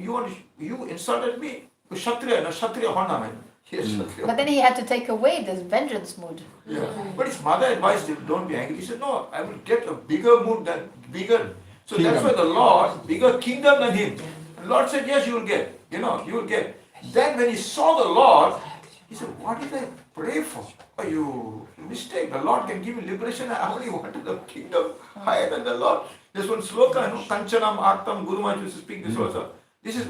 you insulted me. Kshatriya Honda. Yes, Kshatriya. But then he had to take away this vengeance mood. Yeah. But his mother advised him, don't be angry. He said, no, I will get a bigger mood than bigger. So Kingdom. that's why the Lord, bigger kingdom than him. The Lord said, yes, you will get. You will get. Then when he saw the Lord, he said, what did I pray for? Oh, you mistake. The Lord can give you liberation. I only wanted a kingdom higher than the Lord. There's one sloka, Kanchanam Artam Guru Maharaj used to speak this also. This is,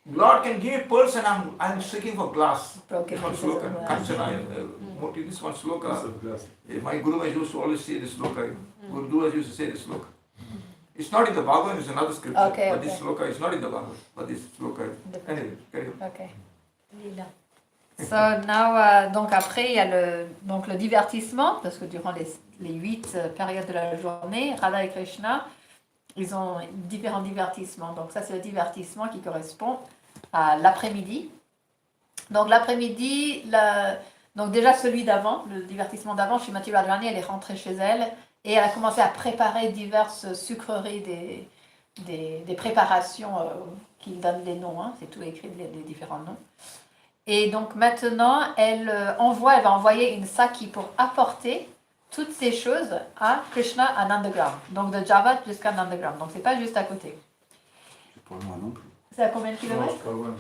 Lord can give me pearls and I'm seeking for glass. Broken This one pieces of sloka, glass. Kanchana, this one sloka. My Guru Maharaj used to always say this sloka. Guru used to say this sloka. It's not in the Bhagavad, it's another scripture. But this sloka is not in the Bhagavad. But this sloka is. Anyway, carry on. Okay. So now, donc après, il y a le divertissement, parce que durant les 8 périodes de la journée, Radha et Krishna, ils ont différents divertissements. Donc ça, c'est le divertissement qui correspond à l'après-midi. Donc l'après-midi, donc déjà celui d'avant, le divertissement d'avant, Srimati Radharani, elle est rentrée chez elle et elle a commencé à préparer diverses sucreries, des préparations qui donnent les noms, c'est tout écrit, les différents noms. Et donc maintenant, elle va envoyer une saki pour apporter toutes ces choses à Krishna à Nandagram. Donc de Javat jusqu'à Nandagram. Donc c'est pas juste à côté. C'est pas loin non plus. C'est à combien de kilomètres? C'est pas loin.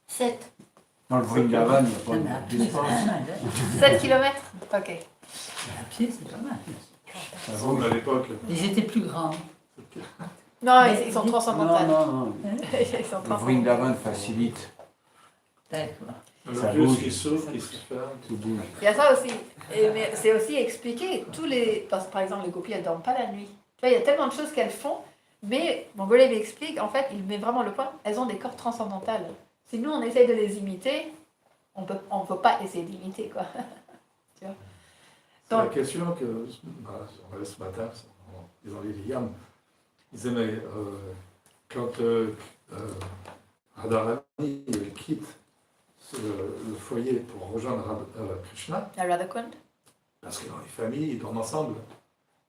7. Dans le Vrindavan, il n'y a pas de distance. 7 kilomètres? Ok. À pied, c'est pas mal. Ça Bon, vaut- à l'époque. Ils étaient plus grands. Non, ils sont transcendantales. Non. Ils sont Le transcendantales. Vrindavan facilite. D'accord. Ça Le vieux bouge. qui s'ouvre, qui se ferme. Tout bouge. Il y a ça aussi. Mais c'est aussi expliqué. Parce que par exemple, les gopis, elles ne dorment pas la nuit. Tu vois, il y a tellement de choses qu'elles font. Mais mon Gurudev explique, en fait, il met vraiment le point, elles ont des corps transcendantales. Si nous, on essaye de les imiter, on peut pas essayer d'imiter, quoi. Tu vois. C'est la Donc, question que, on avait ce matin, en lisant les liams, ils disaient, mais quand Radharani quitte le foyer pour rejoindre Krishna, la Radhakund. parce que dans les familles, ils dorment ensemble,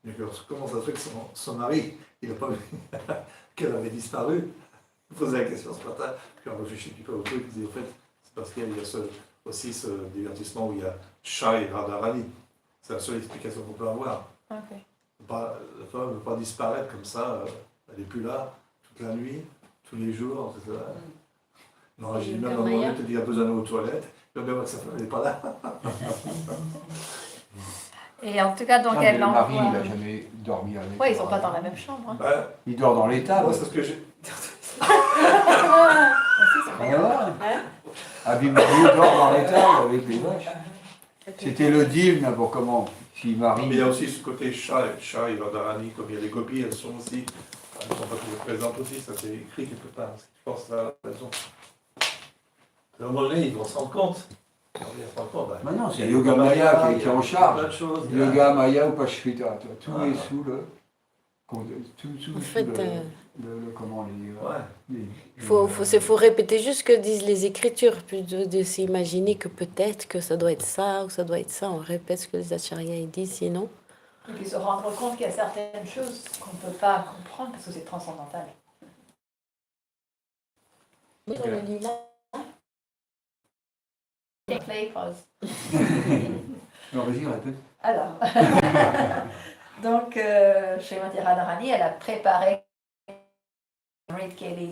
mais comment ça se fait que son mari, il n'a pas vu qu'elle avait disparu? Il posait la question ce matin, puis on réfléchit un petit peu au truc, il dit, en fait, c'est parce qu'il y a aussi ce divertissement où il y a Shah et Radharani. C'est la seule explication qu'on peut avoir. Ok. La femme ne veut pas disparaître comme ça, elle n'est plus là, toute la nuit, tous les jours, etc. Non, j'ai même un moment donné, il a besoin d'aller aux toilettes, il va bien voir que sa femme n'est pas là. Et en tout cas, donc, Ah, mais elle le l'envoie. mari, il n'a jamais dormi avec. Ouais, ils sont pas dans la même chambre. Hein. Ben, Il dort dans l'étable. moi, c'est ce que j'ai. Voilà. Abimario dort dans l'étable avec les vaches. C'était le deal, pour comment s'il marie. Mais il y a aussi ce côté Shah et Radharani, comme il y a les gopis, elles sont aussi, elles ne sont pas toujours présentes aussi, ça c'est écrit quelque part. Je pense que ça a raison. À un moment donné, ils vont se rendre compte. Ils vont se rendre compte. Maintenant, c'est Yoga Maya qui est en charge. Plein de choses. Yoga Maya ou Pashvita, tout est sous le. En fait, comment les. Ouais. faut répéter juste ce que disent les Écritures, plutôt de s'imaginer que peut-être que ça doit être ça ou ça doit être ça. On répète ce que les acharyas disent, sinon. Et puis se rendre compte qu'il y a certaines choses qu'on ne peut pas comprendre parce que c'est transcendantal. Oui, on le lit là. Play, pause. Non, vas-y, répète. Alors, donc, Srimati Radharani, elle a préparé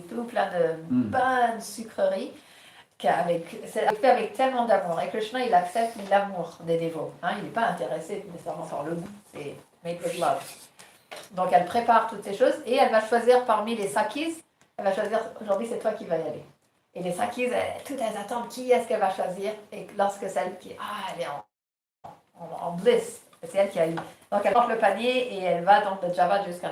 tout plein de bonnes sucreries c'est fait avec tellement d'amour. Et Krishna, il accepte l'amour des dévots. Hein, il n'est pas intéressé nécessairement par le goût, c'est made with love. Donc, elle prépare toutes ces choses et elle va choisir parmi les sakis, elle va choisir, aujourd'hui, c'est toi qui vas y aller. Et les sakis, toutes elles attendent qui est-ce qu'elle va choisir. Et lorsque celle qui elle est en bliss, c'est elle qui a eu. Donc elle porte le panier et elle va donc de Java jusqu'à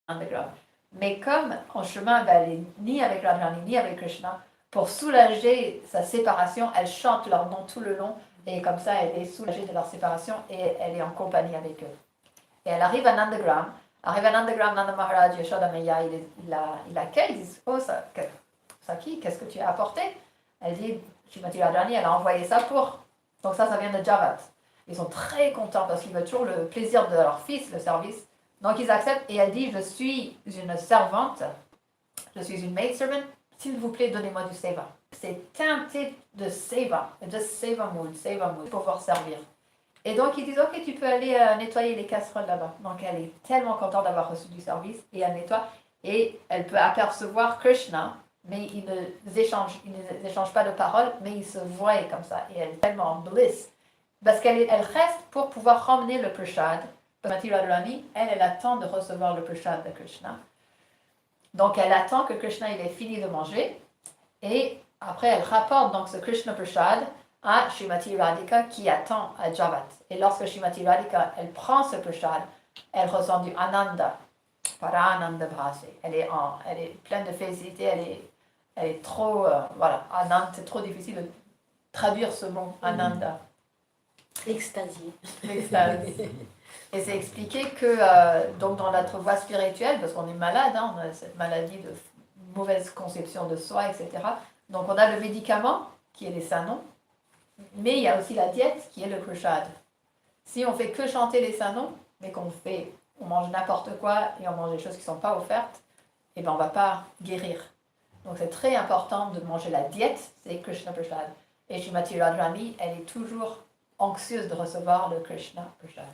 Nandagram. Mais comme en chemin, elle est ni avec Radharani ni avec Krishna, pour soulager sa séparation, elle chante leur nom tout le long et comme ça elle est soulagée de leur séparation et elle est en compagnie avec eux. Et elle arrive à Nandagram. Nanda Maharaj, Yashoda Maya, il l'accueille, il dit « Oh, Saki, qu'est-ce que tu as apporté ?» Elle dit, Srimati Radharani, elle a envoyé ça pour. Donc ça vient de Javat. Ils sont très contents parce qu'ils veulent toujours le plaisir de leur fils, le service. Donc ils acceptent et elle dit, je suis une servante je suis une maidservant, s'il vous plaît, donnez-moi du seva. C'est teinté de seva mood, pour pouvoir servir. Et donc ils disent, ok, tu peux aller nettoyer les casseroles là-bas. Donc elle est tellement contente d'avoir reçu du service et elle nettoie. Et elle peut apercevoir Krishna, mais ils ne échangent pas de paroles, mais ils se voient comme ça. Et elle est tellement en bliss. Parce qu'elle reste pour pouvoir ramener le prashad. Mati Radharani, elle attend de recevoir le prashad de Krishna. Donc elle attend que Krishna il ait fini de manger. Et après elle rapporte donc ce Krishna prashad à Srimati Radhika qui attend à Javat. Et lorsque Srimati Radhika elle prend ce prashad, elle ressent du ananda. Parananda Bhase. Elle est pleine de félicité, elle est trop, voilà, Ananda, c'est trop difficile de traduire ce mot, Ananda. Extasie. L'extase. Et c'est expliqué que donc dans notre voie spirituelle, parce qu'on est malade, on a cette maladie de mauvaise conception de soi, etc. Donc on a le médicament, qui est les sanons, mais il y a aussi la diète, qui est le prashad. Si on fait que chanter les sanons, mais on mange n'importe quoi et on mange des choses qui ne sont pas offertes, et ben on ne va pas guérir. Donc c'est très important de manger la diète, c'est Krishna Prasad. Et Srimati Radharani, elle est toujours anxieuse de recevoir le Krishna Prasad.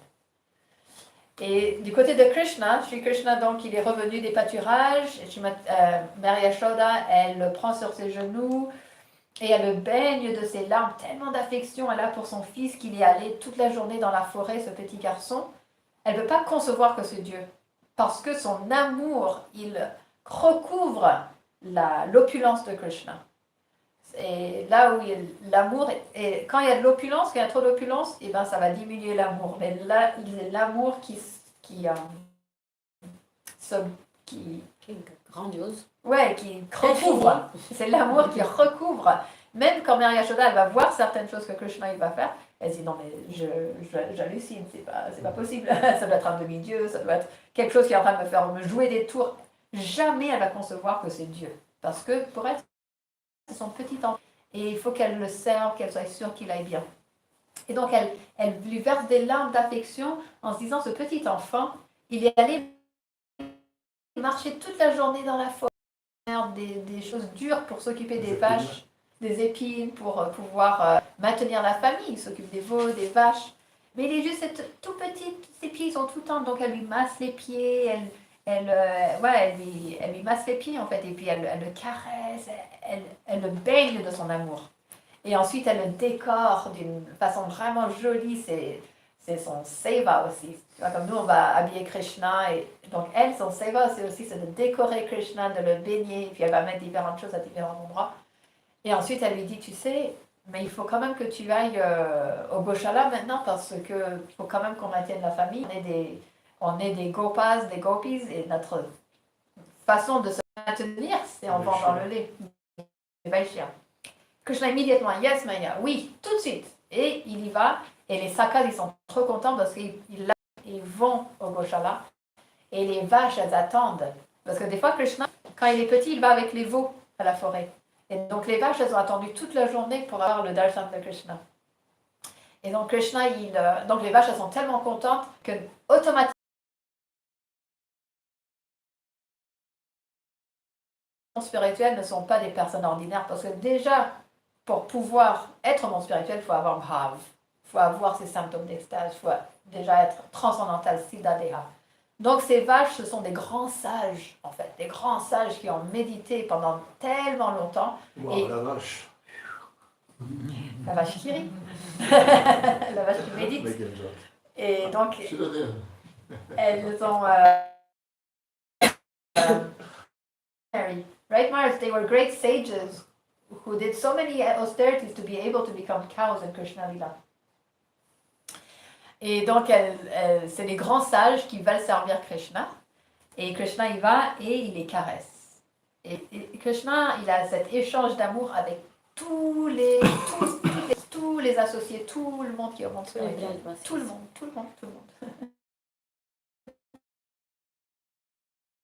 Et du côté de Krishna, Sri Krishna, donc, il est revenu des pâturages, Mary Yashoda, elle le prend sur ses genoux, et elle le baigne de ses larmes, tellement d'affection elle a pour son fils qu'il est allé toute la journée dans la forêt, ce petit garçon. Elle ne peut pas concevoir que c'est Dieu, parce que son amour, il recouvre l'opulence de Krishna. Et là où l'amour, et quand il y a de l'opulence, quand il y a trop d'opulence, et ben ça va diminuer l'amour. Mais là, l'amour qui grandiose. Ouais, qui recouvre. C'est l'amour qui recouvre. Même quand Mary Yashoda, elle va voir certaines choses que Krishna il va faire, elle se dit non mais j'hallucine, c'est pas possible. Ça doit être un demi-dieu, ça doit être quelque chose qui est en train de me jouer des tours. Jamais elle va concevoir que c'est Dieu. Parce que pour elle, c'est son petit enfant. Et il faut qu'elle le serve, qu'elle soit sûre qu'il aille bien. Et donc elle lui verse des larmes d'affection en se disant ce petit enfant, il est allé marcher toute la journée dans la forêt, des choses dures pour s'occuper des vaches, des épines pour pouvoir maintenir la famille. Il s'occupe des veaux, des vaches. Mais il est juste tout petit, ses pieds sont tout tendres, donc elle lui masse les pieds, elle lui masse les pieds en fait, et puis elle le caresse, elle le baigne de son amour. Et ensuite elle le décore d'une façon vraiment jolie, c'est son seva aussi. Tu vois, comme nous on va habiller Krishna, et donc elle, son seva c'est de décorer Krishna, de le baigner, puis elle va mettre différentes choses à différents endroits. Et ensuite elle lui dit, tu sais, mais il faut quand même que tu ailles au Goshala maintenant, parce que il faut quand même qu'on maintienne la famille. On est des gopas, des gopis, et notre façon de se maintenir, c'est en vendant le lait. Krishna immédiatement, yes Maya, oui, tout de suite. Et il y va, et les sakas, ils sont trop contents parce qu'ils vont au Goshala, et les vaches, elles attendent. Parce que des fois, Krishna, quand il est petit, il va avec les veaux à la forêt. Et donc les vaches, elles ont attendu toute la journée pour avoir le darshan de Krishna. Et donc Krishna, donc les vaches, elles sont tellement contentes que automatiquement, spirituels ne sont pas des personnes ordinaires, parce que déjà, pour pouvoir être un monde spirituel, il faut avoir bhav, il faut avoir ces symptômes d'extase, il faut déjà être transcendantal, siddhadeha. Donc ces vaches, ce sont des grands sages, en fait, des grands sages qui ont médité pendant tellement longtemps. Wow, et la vache. La vache qui rit. La vache qui médite. Et donc, elles ont... right, Mars? They were great sages who did so many austerities to be able to become cows in Krishna Lila. Et donc, c'est les grands sages qui veulent servir Krishna. Et Krishna, il va et il les caresse. Et Krishna, il a cet échange d'amour avec tous les associés, tout le monde qui est au monde spirituel. Tout le monde.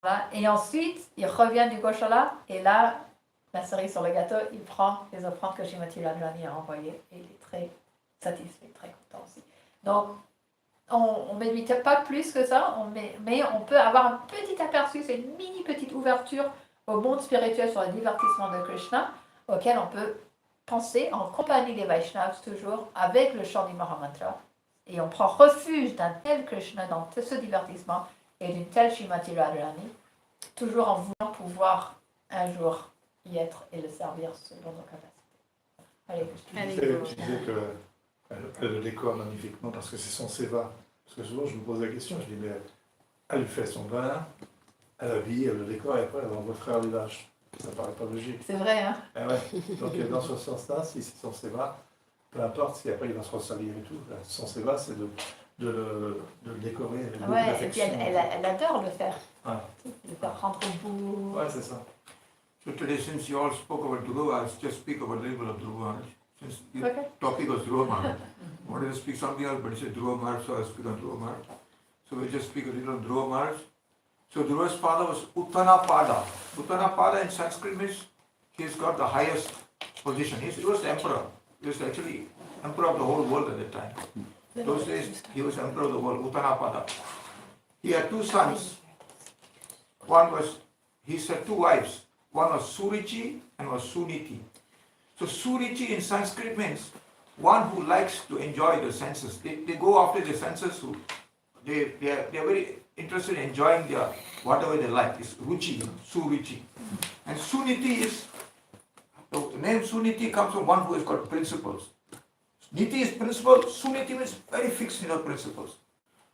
Voilà. Et ensuite, il revient du Goshala, et là, la cerise sur le gâteau, il prend les offrandes que Srimati Radharani a envoyées, et il est très satisfait, très content aussi. Donc, on ne médite pas plus que ça, mais on peut avoir un petit aperçu, c'est une mini petite ouverture au monde spirituel sur le divertissement de Krishna, auquel on peut penser en compagnie des Vaishnavas toujours avec le chant du Mahamantra. Et on prend refuge d'un tel Krishna dans ce divertissement et d'une telle Srimati Radharani, toujours en voulant pouvoir un jour y être et le servir selon nos capacités. Allez, Tu disais qu'elle le décore magnifiquement parce que c'est son seva. Parce que souvent je me pose la question, je dis mais elle fait son vin, elle habille, elle le décore et après elle envoie frère du village. Ça paraît pas logique. c'est vrai, hein? Ah ouais. Donc dans ce sens-là, si c'est son seva, peu importe si après il va se ressalir et tout, son seva c'est de le décorer avec beaucoup Ouais, et puis d'affection. elle adore le faire. Ouais. Le faire rentrer au bout. Ouais, c'est ça. So today, since you all spoke about Dhruva, I'll just speak about a little bit of Dhruva Maharaj. Since the Okay. topic was Dhruva Maharaj. I wanted to speak something else, but he said Dhruva Maharaj, so I'll speak on Dhruva Maharaj. So we'll just speak a little on Dhruva Maharaj. So Dhruva's father was Uttanapada. Uttanapada in Sanskrit means he's got the highest position. He was the emperor. He was actually emperor of the whole world at that time. Those days, he was emperor of the world, Uttanapada. He had two sons. One was, he had two wives. One was Surichi and was Suniti. So Surichi in Sanskrit means one who likes to enjoy the senses. They go after the senses. They are very interested in enjoying their whatever they like. It's Ruchi, Surichi. And Suniti is, the name Suniti comes from one who has got principles. Niti is principle, Suniti means very fixed in her principles.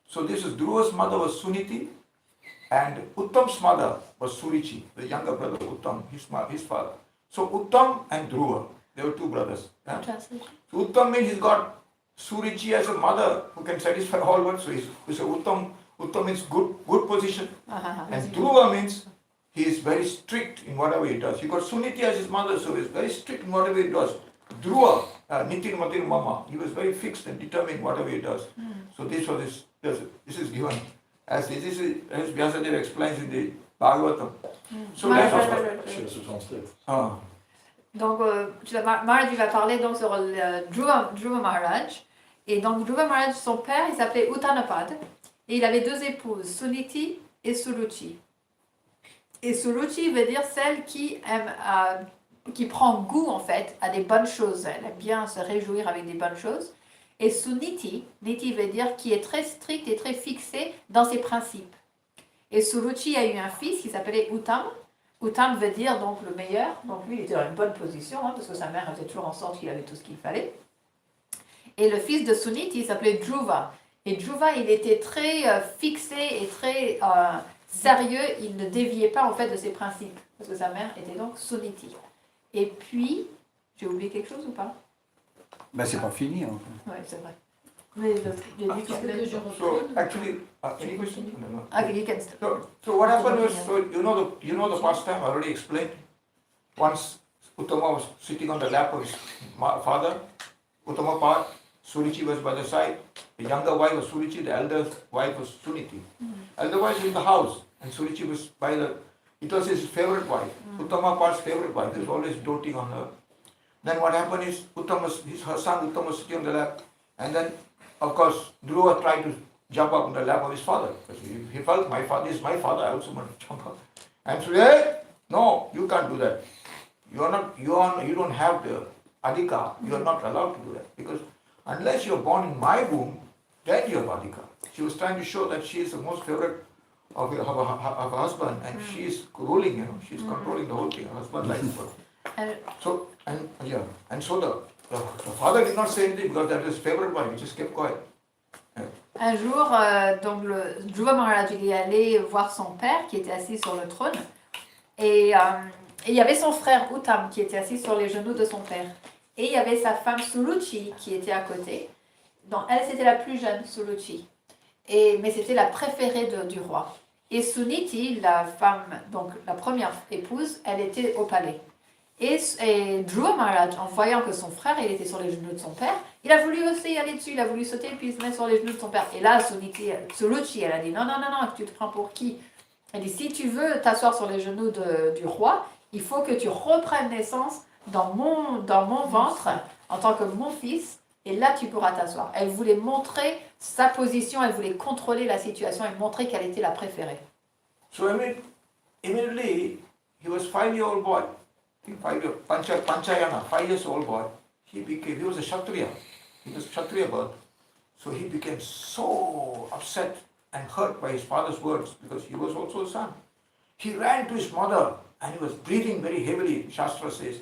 So this is Dhruva's mother was Suniti, and Uttam's mother was Surichi, the younger brother of Uttam, his father. So Uttam and Dhruva, they were two brothers. Yeah? Translation. So Uttam means he's got Surichi as a mother who can satisfy all wants. So he's a Uttam means good position. And Dhruva means he is very strict in whatever he does. He got Suniti as his mother, so he is very strict in whatever he does. Dhruva, Nitin Matir Mama, he was very fixed and determined whatever he does. So this is given as Vyasadeva explains in the Bhagavatam. So that's what. Je suis translate. Donc, Maharaj va parler donc sur le Dhruva Maharaj. Et donc, Dhruva Maharaj, son père, il s'appelait Uttanapad. Et il avait deux épouses, Suniti et Suruchi. Et Suruchi veut dire celle qui aime, qui prend goût en fait à des bonnes choses. Elle aime bien se réjouir avec des bonnes choses. Et Suniti, Niti veut dire qui est très strict et très fixé dans ses principes. Et Suruchi a eu un fils qui s'appelait Uttam. Uttam veut dire donc le meilleur. Donc lui, il était dans une bonne position parce que sa mère faisait toujours en sorte qu'il avait tout ce qu'il fallait. Et le fils de Suniti, il s'appelait Dhruva. Et Dhruva, il était très fixé et très sérieux. Il ne déviait pas en fait de ses principes. Parce que sa mère était donc Suniti. Et puis, j'ai oublié quelque chose ou pas? Ben, c'est pas fini. Hein. Oui, c'est vrai. Mais j'ai dit Qu'est-ce que je So reprends? actually, any question? No, no. Okay, you can start. So what happened was, so you know the past time I already explained. Once Uttama was sitting on the lap of his father, Uttama Pad, Surichi was by the side. The younger wife was Surichi, the elder wife was Suniti. Elder wife was in the house, and Surichi was by the. It was his favorite wife, Uttama Pad's favorite wife. He was always doting on her. Then what happened is her son Uttama was sitting on the lap, and then of course Dhruva tried to jump up on the lap of his father because he felt my father is my father. I also want to jump up. And so, hey, no, you can't do that. You don't have the adhika. You are not allowed to do that because unless you are born in my womb, then you have adhika. She was trying to show that she is the most favorite of her husband, and she is ruling. She is controlling the whole thing. Her husband likes her. So the father did not say anything because that was his favorite wife. He just kept quiet. Un jour, donc le Dhruva Maharaj il est allé voir son père qui était assis sur le trône. Et il y avait son frère Uttam qui était assis sur les genoux de son père. Et il y avait sa femme Suruchi qui était à côté. Donc elle, c'était la plus jeune, Suruchi. Mais c'était la préférée du roi. Et Suniti, la femme, donc la première épouse, elle était au palais. Et Dhruva Maharaj, en voyant que son frère, il était sur les genoux de son père, il a voulu aussi aller dessus, il a voulu sauter puis se mettre sur les genoux de son père. Et là, Suruchi, elle a dit non, tu te prends pour qui? Elle dit si tu veux t'asseoir sur les genoux du roi, il faut que tu reprennes naissance dans mon ventre en tant que mon fils, et là tu pourras t'asseoir. Elle voulait montrer sa position, elle voulait contrôler la situation et montrer qu'elle était la préférée. So immediately he was 5-year-old boy, I think 5 year, Panchayana, 5 years old boy. He was a Kshatriya. He was Kshatriya birth. So he became so upset and hurt by his father's words because he was also a son. He ran to his mother and he was breathing very heavily, Shastra says.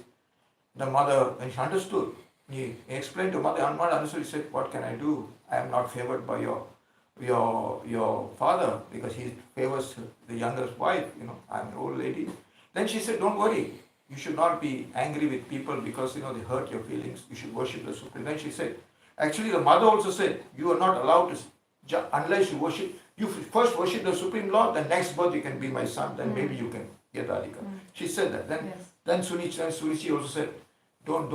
The mother, when she understood, he explained to mother, and mother understood, he said, what can I do? I am not favored by your father because he favors the youngest wife, I'm an old lady. Then she said, don't worry, you should not be angry with people because they hurt your feelings. You should worship the Supreme. Then she said, actually the mother also said, you are not allowed to, unless you first worship the Supreme Lord, then next birth you can be my son, then maybe you can get Radhika. She said that. Then Sunichi also said, don't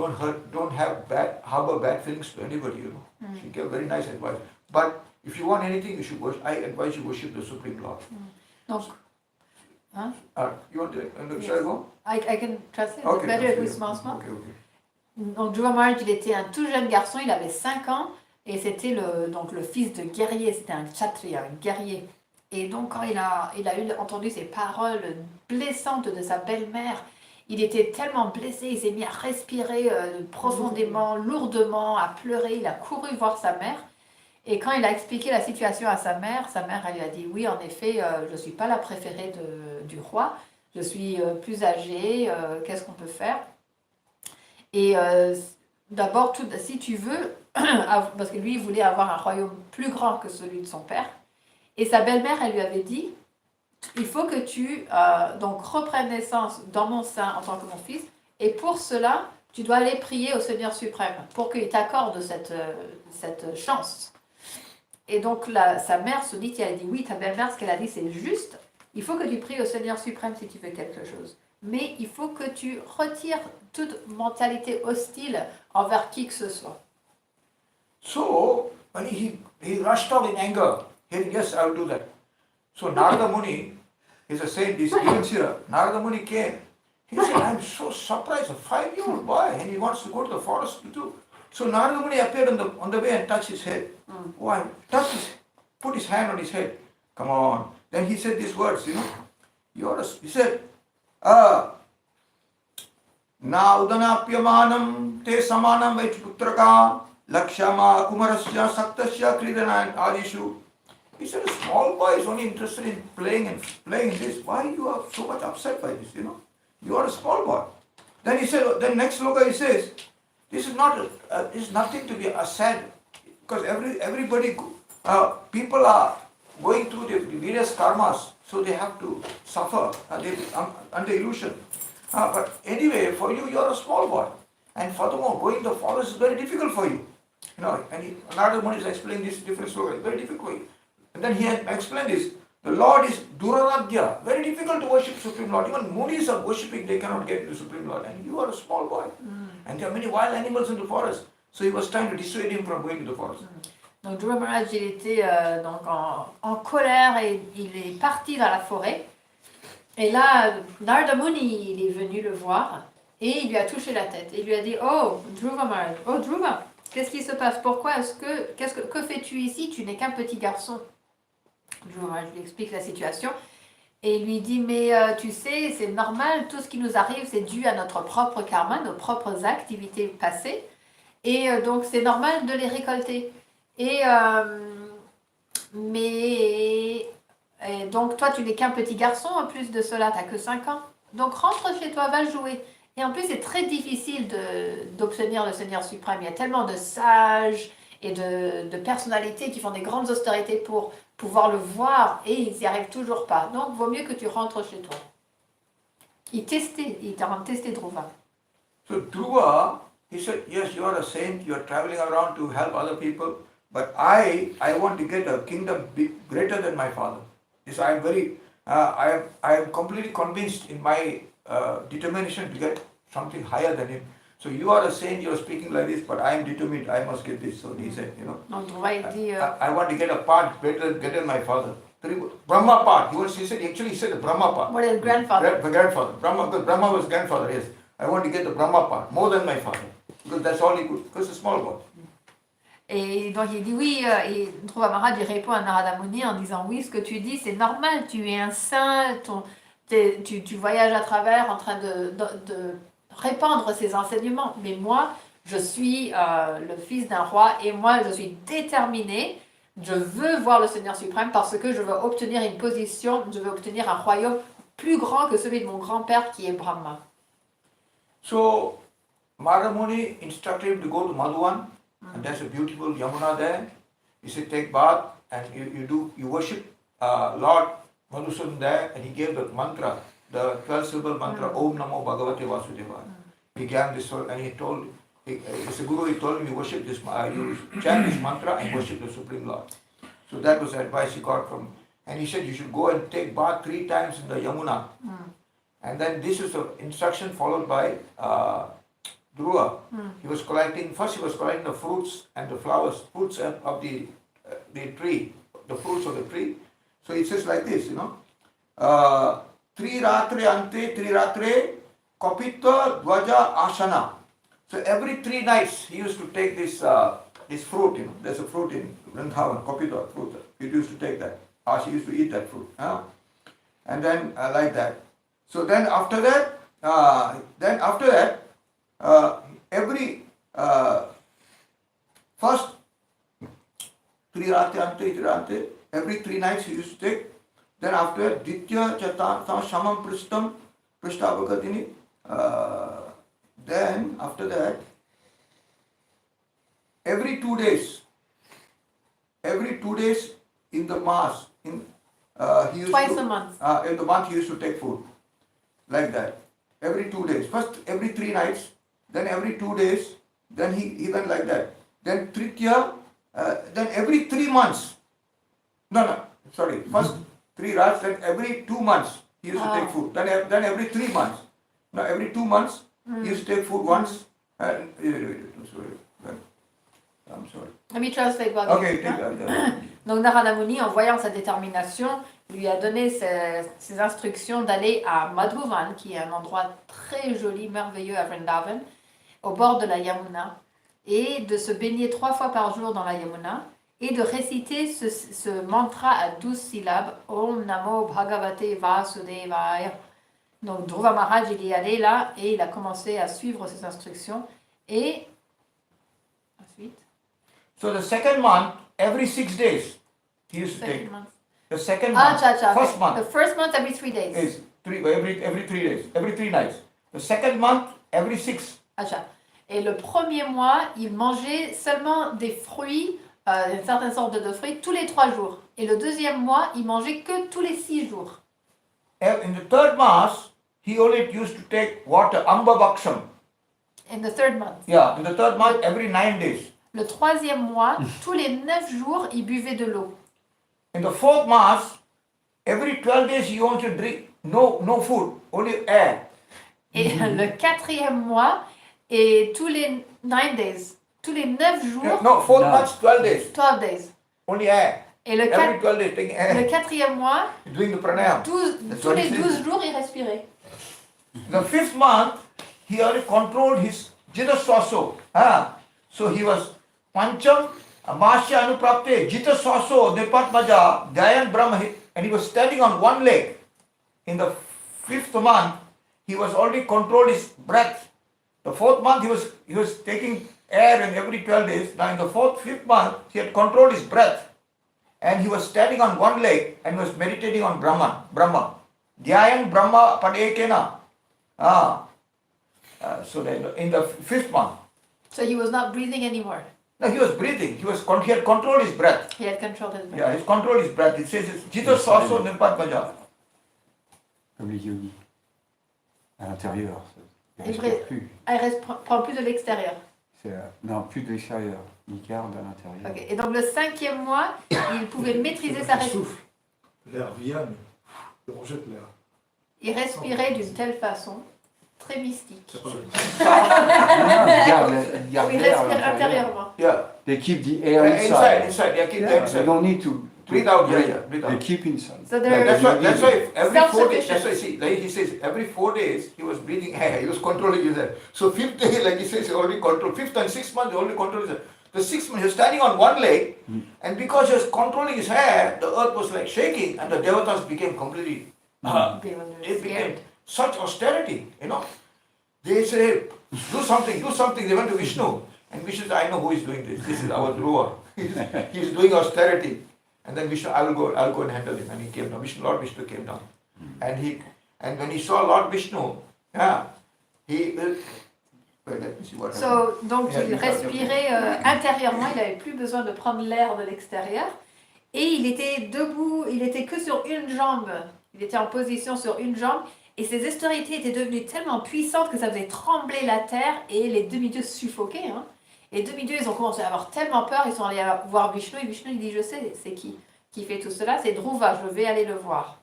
harbor bad feelings to anybody, She gave very nice advice. But if you want anything, I advise you worship the Supreme Lord. Donc, hein? You want to, shall I go? I can translate Okay, better with small. Okay. Donc Dhruva Maharaj, il était un tout jeune garçon, il avait 5 ans, et c'était le fils de guerrier, c'était un kshatriya, un guerrier. Et donc quand il a entendu ces paroles blessantes de sa belle-mère, il était tellement blessé, il s'est mis à respirer profondément, lourdement, à pleurer, il a couru voir sa mère. Et quand il a expliqué la situation à sa mère, elle lui a dit, oui, en effet, je ne suis pas la préférée du roi, je suis plus âgée, qu'est-ce qu'on peut faire? Et d'abord, si tu veux, parce que lui, il voulait avoir un royaume plus grand que celui de son père, et sa belle-mère, elle lui avait dit, il faut que tu donc reprennes naissance dans mon sein en tant que mon fils, et pour cela, tu dois aller prier au Seigneur suprême pour qu'il t'accorde cette chance. Et donc sa mère se dit, elle a dit, oui, ta belle-mère, ce qu'elle a dit, c'est juste, il faut que tu pries au Seigneur suprême si tu veux quelque chose. Mais il faut que tu retires toute mentalité hostile envers qui que ce soit. So, when he rushed out in anger, he said, yes, I will do that. So Narada Muni is a saint, this Sira. Narada Muni came. He said, I'm so surprised, a 5-year-old boy, and he wants to go to the forest too. So Narada Muni appeared on the way and touched his head. Oh, I put his hand on his head. Come on. Then he said these words, he said, Na udanapyamanam te samanam vaichuputraka lakshama kumarasya saktasya kridana adishu. He said, a small boy is only interested in playing this. Why you are so much upset by this, You are a small boy. Then he said, then next sloka he says, this is nothing to be sad, because everybody, people are going through the various karmas, so they have to suffer under illusion. But anyway, for you are a small boy, and furthermore, going to the forest is very difficult for you. And Narada Muni is explaining this different sloka, very difficult for you. And then he had explained this. The Lord is Duraradhya, very difficult to worship Supreme Lord. Even Munis are worshipping, they cannot get to the Supreme Lord. And you are a small boy. And there are many wild animals in the forest. So he was trying to dissuade him from going to the forest. Donc Dhruva Maharaj, il était donc en colère et il est parti dans la forêt. Et là, Narada Muni, il est venu le voir et il lui a touché la tête. Et il lui a dit, oh Dhruva Maharaj, oh Dhruva, qu'est-ce qui se passe? Pourquoi que fais-tu ici? Tu n'es qu'un petit garçon. Dhruva Maharaj lui explique la situation. Et il lui dit, mais tu sais, c'est normal, tout ce qui nous arrive, c'est dû à notre propre karma, nos propres activités passées. Et donc, c'est normal de les récolter. Et donc, toi, tu n'es qu'un petit garçon, en plus de cela, tu n'as que 5 ans. Donc, rentre chez toi, va jouer. Et en plus, c'est très difficile d'obtenir le Seigneur suprême. Il y a tellement de sages et de personnalités qui font des grandes austérités pour pouvoir le voir, et ils n'y arrivent toujours pas. Donc, vaut mieux que tu rentres chez toi. Il était en train de tester Dhruva. So Dhruva, he said, yes, you are a saint, you are traveling around to help other people, but I want to get a kingdom greater than my father. This I am very, I am completely convinced in my determination to get something higher than him. So you are a saint, you are speaking like this, but I am determined, I must get this. So he said, Donc Dhruva, il dit, I want to get a part greater than my father. Brahma part. He said the Brahma part. What is grandfather? Grandfather. Brahma was grandfather, yes. I want to get the Brahma part, more than my father. Because that's all he could, because he's a small boy. Et donc il dit oui, et Dhruva Maharaj il répond à Narada Muni en disant oui, ce que tu dis c'est normal, tu es un saint, tu voyages à travers en train de répandre ces enseignements. Mais moi, je suis le fils d'un roi et moi, je suis déterminé. Je veux voir le Seigneur suprême parce que je veux obtenir une position, je veux obtenir un royaume plus grand que celui de mon grand-père qui est Brahma. So Maramuni instructed him to go to Madhuvan, and there's a beautiful Yamuna there. He said, take bath and you worship Lord Madhusudan there, and he gave the mantra, the 12 syllable mantra, Om Namo Bhagavate Vasudevaya. He gave this and he told, as a guru, he told him, you worship this, you chant this mantra and worship the Supreme Lord. So that was the advice he got from, and he said you should go and take bath 3 times in the Yamuna. And then this is the instruction followed by Dhruva. He was collecting the fruits and the flowers, fruits of the tree, the fruits of the tree. So it says like this, Tri Ratre Ante, Tri Ratre, Kapita Dvaja Asana. So every 3 nights he used to take this fruit, there's a fruit in Vrindavan, Kapita fruit. He used to take that. She used to eat that fruit. And then like that. So then after that, every first Trirate, every 3 nights he used to take. Then after that, Ditya Chatan Shamam Prishtam Prishtabhagatini. Then after that, every 2 days in the mass, he used Twice a month. In the month he used to take food. Like that. Every 2 days. First every 3 nights, then every 2 days, then he went like that. Then Tritya, then every 3 months. First 3 rats, then every 2 months he used to take food. Then every 3 months. Now every 2 months he used to take food once. I'm sorry. Let me translate what Okay, take that. Donc Narada Muni, en voyant sa détermination, lui a donné ses instructions d'aller à Madhuvan, qui est un endroit très joli, merveilleux à Vrindavan, au bord de la Yamuna, et de se baigner 3 fois par jour dans la Yamuna, et de réciter ce mantra à 12 syllabes, Om Namo Bhagavate Vasudevaya. Donc Dhruva Maharaj, il y est allé là, et il a commencé à suivre ses instructions, et ensuite... So the second month, every 6 days, he used to take. month. The second month, first month The first month every 3 days. is every 3 days, every 3 nights. The second month, every 6. Acha. Et le premier mois, il mangeait seulement des fruits, une certaine sorte de fruits, tous les 3 jours. Et le deuxième mois, il mangeait que tous les 6 jours. In the third mass, he only used to take water, amba baksham. In the third month. Yeah, in the third month, every 9 days. Le troisième mois, tous les 9 jours, il buvait de l'eau. In the fourth mass, every 12 days he wants to drink no food, only air. Et le quatrième mois, et tous les 9 days, tous les 9 jours, No, fourth month, 12 days, 12 days. only air. Et le, Every 12 days taking le air, quatrième mois, doing the pranayam. tous les 12 jours, il respirait. The fifth month, he already controlled his jita swaso. So he was pancham masya anuprapte jita swaso nipat maja dayan brahma, and he was standing on one leg. In the 5th month, he was already controlled his breath. The 4th month, he was taking air in every 12 days. Now in the 5th month, he had controlled his breath. And he was standing on one leg and was meditating on Brahma. Dhyayan Brahma padekena. So then in the 5th month. So he was not breathing anymore. No, he was breathing. He had controlled his breath. He had controlled his breath. Yeah, he controlled his breath. It says, Jita Swaso Nimpat Maja. Comme les yogis. À l'intérieur. Il Il respire plus. prend plus de l'extérieur. Non, plus de l'extérieur. Il garde à l'intérieur. Okay. Et donc le 5e mois, il pouvait maîtriser sa respiration. Souffle. L'air vient, mais il rejette l'air. Il respirait d'une telle façon, très mystique. C'est pas vrai. Il garde Il l'air à respire l'intérieur. intérieurement. Yeah. They keep the air Inside. inside. Yeah, keep Yeah. them They inside. don't need to Breathe out, breathe They out. keep inside. So there- That's why every 4 days, Self-sufficient. that's why see, like he says, every 4 days he was breathing air, he was controlling his air. So 5th day, like he says, he already controlled. 5th and 6th month, he already controlled his air. The 6th month, he was standing on one leg, and because he was controlling his hair, the earth was like shaking, and the devatas became completely People were it became scared. such austerity, you know. They say, do something, do something. They went to Vishnu. And Vishnu said, I know who is doing this. This is our Dhruva. He's doing austerity. And then Vishnu, I'll go and handle him. And he came down. Lord Vishnu came down. And when he saw Lord Vishnu, let me see what happened. Donc Yeah, il you can't- respirait intérieurement, il n'avait plus besoin de prendre l'air de l'extérieur. Et il était debout, il était que sur une jambe. Il était en position sur une jambe. Et ses austérités étaient devenues tellement puissantes que ça faisait trembler la terre et les demi-dieux suffoquaient. Hein. Et les demi-dieux, ils ont commencé à avoir tellement peur, ils sont allés voir Vishnu. Et Vishnu, il dit, je sais, c'est qui fait tout cela? C'est Dhruva, je vais aller le voir.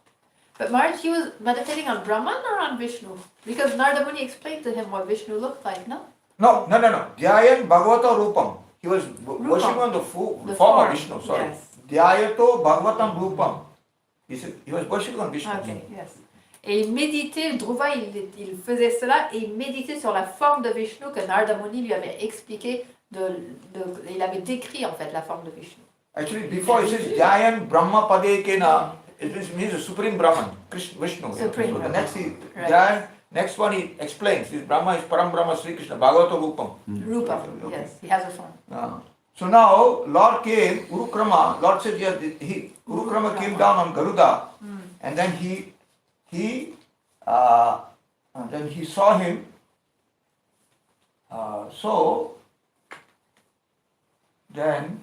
But Maharaj, he was meditating on Brahman or on Vishnu? Because Narada Muni explained to him what Vishnu looked like, no? No. Dhyayan Bhagavata Rupam. He was worshipping on the form of Vishnu, sorry. Yes. Dhyayato Bhagavatam Rupam. He was worshipping on Vishnu. Okay, yes. Et il méditait, Dhruva, il faisait cela et il méditait sur la forme de Vishnu que Narada Muni lui avait expliqué, il avait décrit en fait la forme de Vishnu. Actually, before it says Dhyayan Brahma Padekena, it means the Supreme Brahman, Krishna, Vishnu. Supreme So the Brahman. Dhyan, next one he explains, this Brahma is Param Brahma Sri Krishna, Bhagavata Rupam. Rupa, Okay. yes, he has a form. So now Lord came, Urukrama, Lord said, yes, Urukrama came down on Garuda, and then he saw him. Then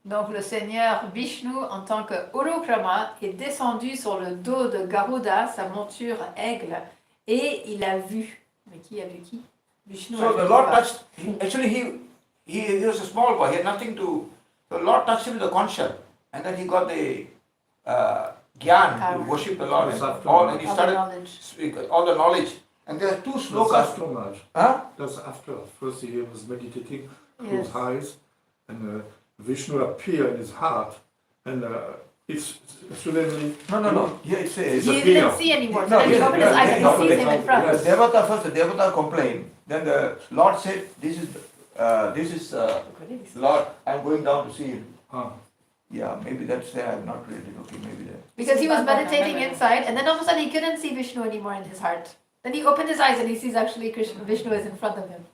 Donc le Seigneur Vishnu, en tant que Urukrama, est descendu sur le dos de Garuda, sa monture aigle, et il a vu. Mais qui a vu qui? Vishnu. so the Lord touched. Actually, he was a small boy. He had nothing to. The Lord touched him with the conscience, and then he got the gyan to worship the Lord, and he started speak all the knowledge. And there are two That's slokas. after Maharaj. Huh? That's after. First he was meditating, Yes. closed eyes, and Vishnu appeared in his heart, and it's suddenly. No. Here it says. He didn't see anymore. So No, then he yes, opened his eyes and no, he sees him in front. The Devata complained. Then the Lord said, "This is Lord. I'm going down to see him." Ah. Yeah, maybe that's there. I've not read it. Okay, maybe there. Because he was meditating inside, and then all of a sudden he couldn't see Vishnu anymore in his heart. Then he opened his eyes and he sees actually Vishnu is in front of him.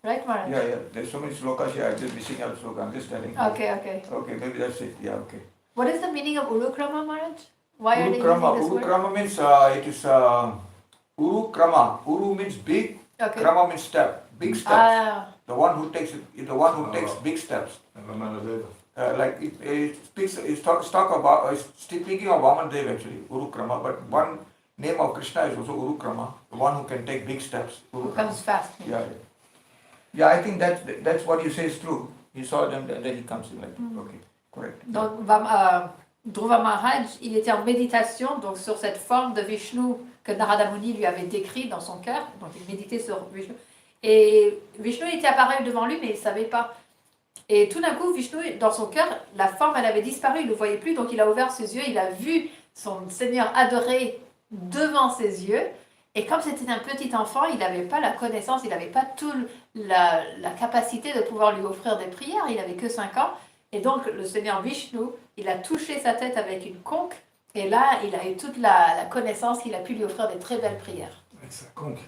Right, Maharaj? Yeah. There's so many slokas here. I'm just missing out sloka. I'm just telling you. Okay. Okay, maybe that's it. Yeah, okay. What is the meaning of Urukrama, Maharaj? Why are they using Urukrama. this word? Urukrama means it is Urukrama. Uru means big. Okay. Krama means step. Big steps. Ah, The one who takes big steps. Like it speaks. It's speaking of Vamandev actually. Urukrama. But one name of Krishna is also Urukrama. The one who can take big steps. who comes fast. Yeah, I think that's what you say is true. He saw them, and then he comes in like, okay, correct. Donc, Dhruva Maharaj, il était en méditation donc sur cette forme de Vishnu que Narada Muni lui avait décrit dans son cœur. Donc, il méditait sur Vishnu. Et Vishnu était apparu devant lui, mais il ne savait pas. Et tout d'un coup, Vishnu, dans son cœur, la forme, elle avait disparu, il ne le voyait plus. Donc, il a ouvert ses yeux, il a vu son Seigneur adoré devant ses yeux. Et comme c'était un petit enfant, il n'avait pas la connaissance, il n'avait pas toute la capacité de pouvoir lui offrir des prières. Il n'avait que 5 ans. Et donc, le Seigneur Vishnu, il a touché sa tête avec une conque. Et là, il a eu toute la connaissance, il a pu lui offrir des très belles prières. Avec sa conque.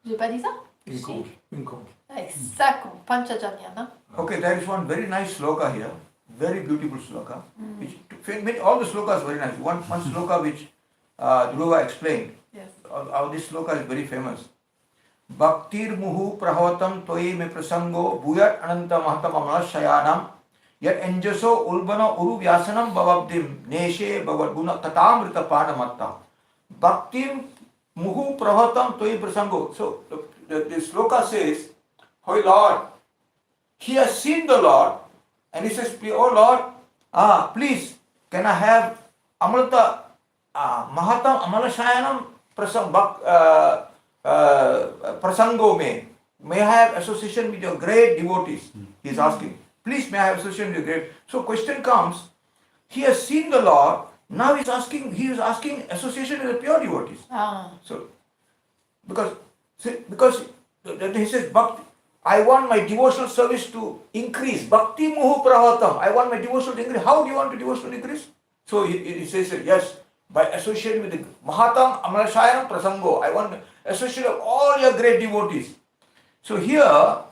J'ai pas dit ça? Une conque. Avec sa conque, Panchajanya, non? Okay, there is one very nice sloka here, very beautiful sloka. Which, all the slokas very nice. One sloka which Dhruva explained. Yes. This sloka is very famous. Bhaktir muhu prahavatam toye me prasango bhuyat ananta mahatam amalasayanam yat enjaso ulbana uru vyasanam bhavabdim neshe bhavadguna tatamrita panamatta. Bhaktir muhu prahavatam toye prasango. So the sloka says, "Oh Lord, he has seen the Lord and he says, oh Lord, please, can I have amrita mahatam amalasayanam prasango may I have association with your great devotees?" He is asking. Please, may I have association with your great. So question comes, he has seen the Lord, now he is asking association with the pure devotees. Ah. So because he says I want my devotional service to increase. Bhakti muhu pravatam. I want my devotional to increase. How do you want the devotional to increase? So he says, yes, by associating with the Mahatam Amarashayam Prasango. I want to associate with all your great devotees. So here,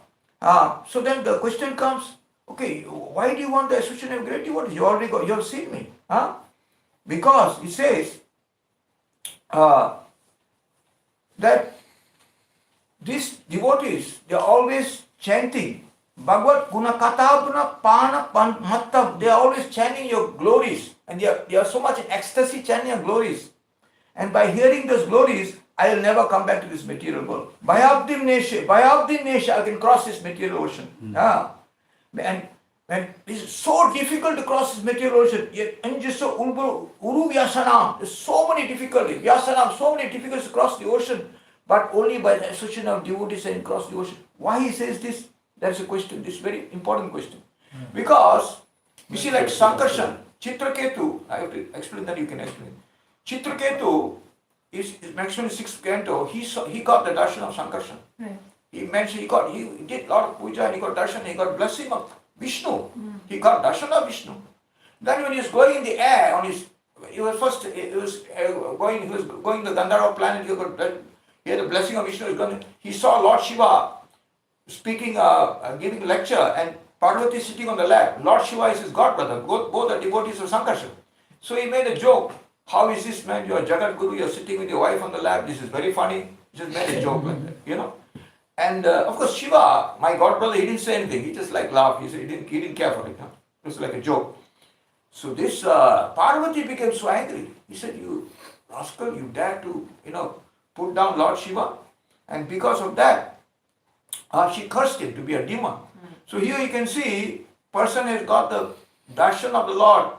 so then the question comes, okay, why do you want the association of great devotees? You already got, you have seen me. Because it says that these devotees, they are always chanting Bhagavad Guna Katabuna Pana Mattam. They are always chanting your glories, and they are so much in ecstasy chanting your glories. And by hearing those glories, I will never come back to this material world. Bhayabdim Nesha, I can cross this material ocean. And it's so difficult to cross this material ocean. And just so Uru Vyasanam, there's so many difficulties. Vyasanam, so many difficulties to cross the ocean. But only by the association of devotees and cross the ocean. Why he says this? That's a question. This is a very important question. Because we see like Sankarshan, Chitraketu, I have to explain that, you can explain. Chitraketu is mentioned in 6th canto. He got the darshan of Sankarshan. Right. He mentioned he did a lot of puja and he got darshan, he got blessing of Vishnu. He got darshan of Vishnu. Then when he was going in the air he was going to the Gandharva planet, he had the blessing of Vishnu. He saw Lord Shiva speaking, giving lecture, and Parvati sitting on the lap. Lord Shiva is his godbrother. Both are devotees of Sankarshan. So he made a joke. How is this, man? You are Jagat Guru, you are sitting with your wife on the lap. This is very funny. He just made a joke like that, And of course, Shiva, my godbrother, he didn't say anything. He just laughed. He said he didn't care for it. It was like a joke. So this Parvati became so angry. He said, "You rascal, you dare to, put down Lord Shiva," and because of that, she cursed him to be a demon. So here you can see, person has got the darshan of the Lord.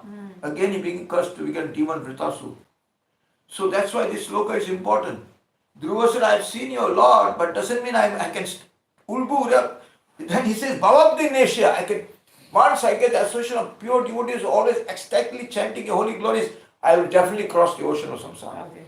Again he being cursed to become demon Vritasu. So that's why this sloka is important. Dhruva said, I have seen your Lord, but doesn't mean I can ulbu. Then he says, Bhavabdi Nesha, once I get the association of pure devotees always ecstatically chanting your holy glories, I will definitely cross the ocean of samsara. Okay.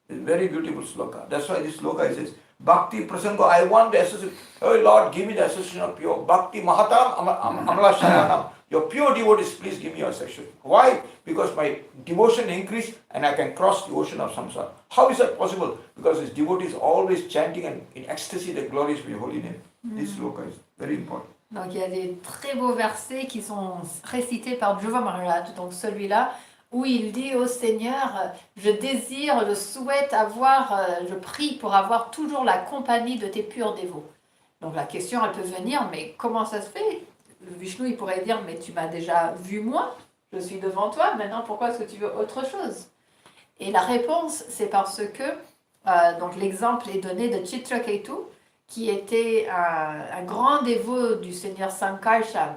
It's a very beautiful sloka. That's why this sloka says, Bhakti Prasango, I want the association. Oh Lord, give me the association of pure Bhakti Mahatam Amala Shayanam. Your pure devotees, please give me your association. Why? Because my devotion increase and I can cross the ocean of samsara. How is that possible? Because his devotees always chanting and in ecstasy the glories of your holy name. This sloka is very important. Donc il y a des très beaux versets qui sont récités par Dhruva Maharaj. Donc celui-là, où il dit au Seigneur, je désire, je souhaite avoir, je prie pour avoir toujours la compagnie de tes purs dévots. Donc la question, elle peut venir, mais comment ça se fait? Le Vishnu, il pourrait dire, mais tu m'as déjà vu moi, je suis devant toi, maintenant pourquoi est-ce que tu veux autre chose? Et la réponse, c'est parce que, donc l'exemple est donné de Chitraketu, qui était un grand dévot du Seigneur Sankarshan,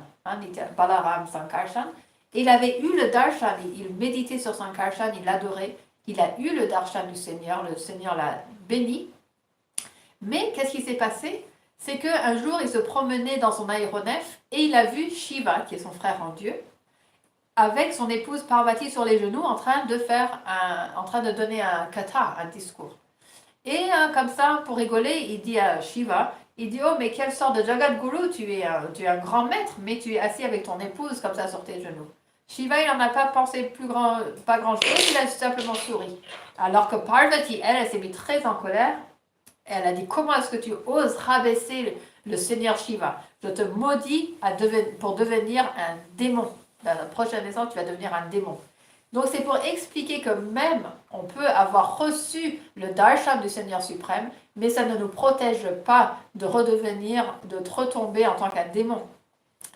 Balaram Sankarshan. Il avait eu le darshan, il méditait sur Sankarshan, il l'adorait, il a eu le darshan du Seigneur, le Seigneur l'a béni. Mais qu'est-ce qui s'est passé? C'est qu'un jour, il se promenait dans son aéronef et il a vu Shiva, qui est son frère en Dieu, avec son épouse Parvati sur les genoux en train de donner un kata, un discours. Et comme ça, pour rigoler, il dit à Shiva, il dit, oh mais quelle sorte de Jagat Guru, tu es un grand maître, mais tu es assis avec ton épouse comme ça sur tes genoux. Shiva, il n'en a pas pensé pas grand-chose, il a simplement souri. Alors que Parvati, elle s'est mise très en colère. Elle a dit, comment est-ce que tu oses rabaisser le Seigneur Shiva? Je te maudis pour devenir un démon. Dans la prochaine naissance, tu vas devenir un démon. Donc c'est pour expliquer que même on peut avoir reçu le darshan du Seigneur suprême, mais ça ne nous protège pas de retomber en tant qu'un démon.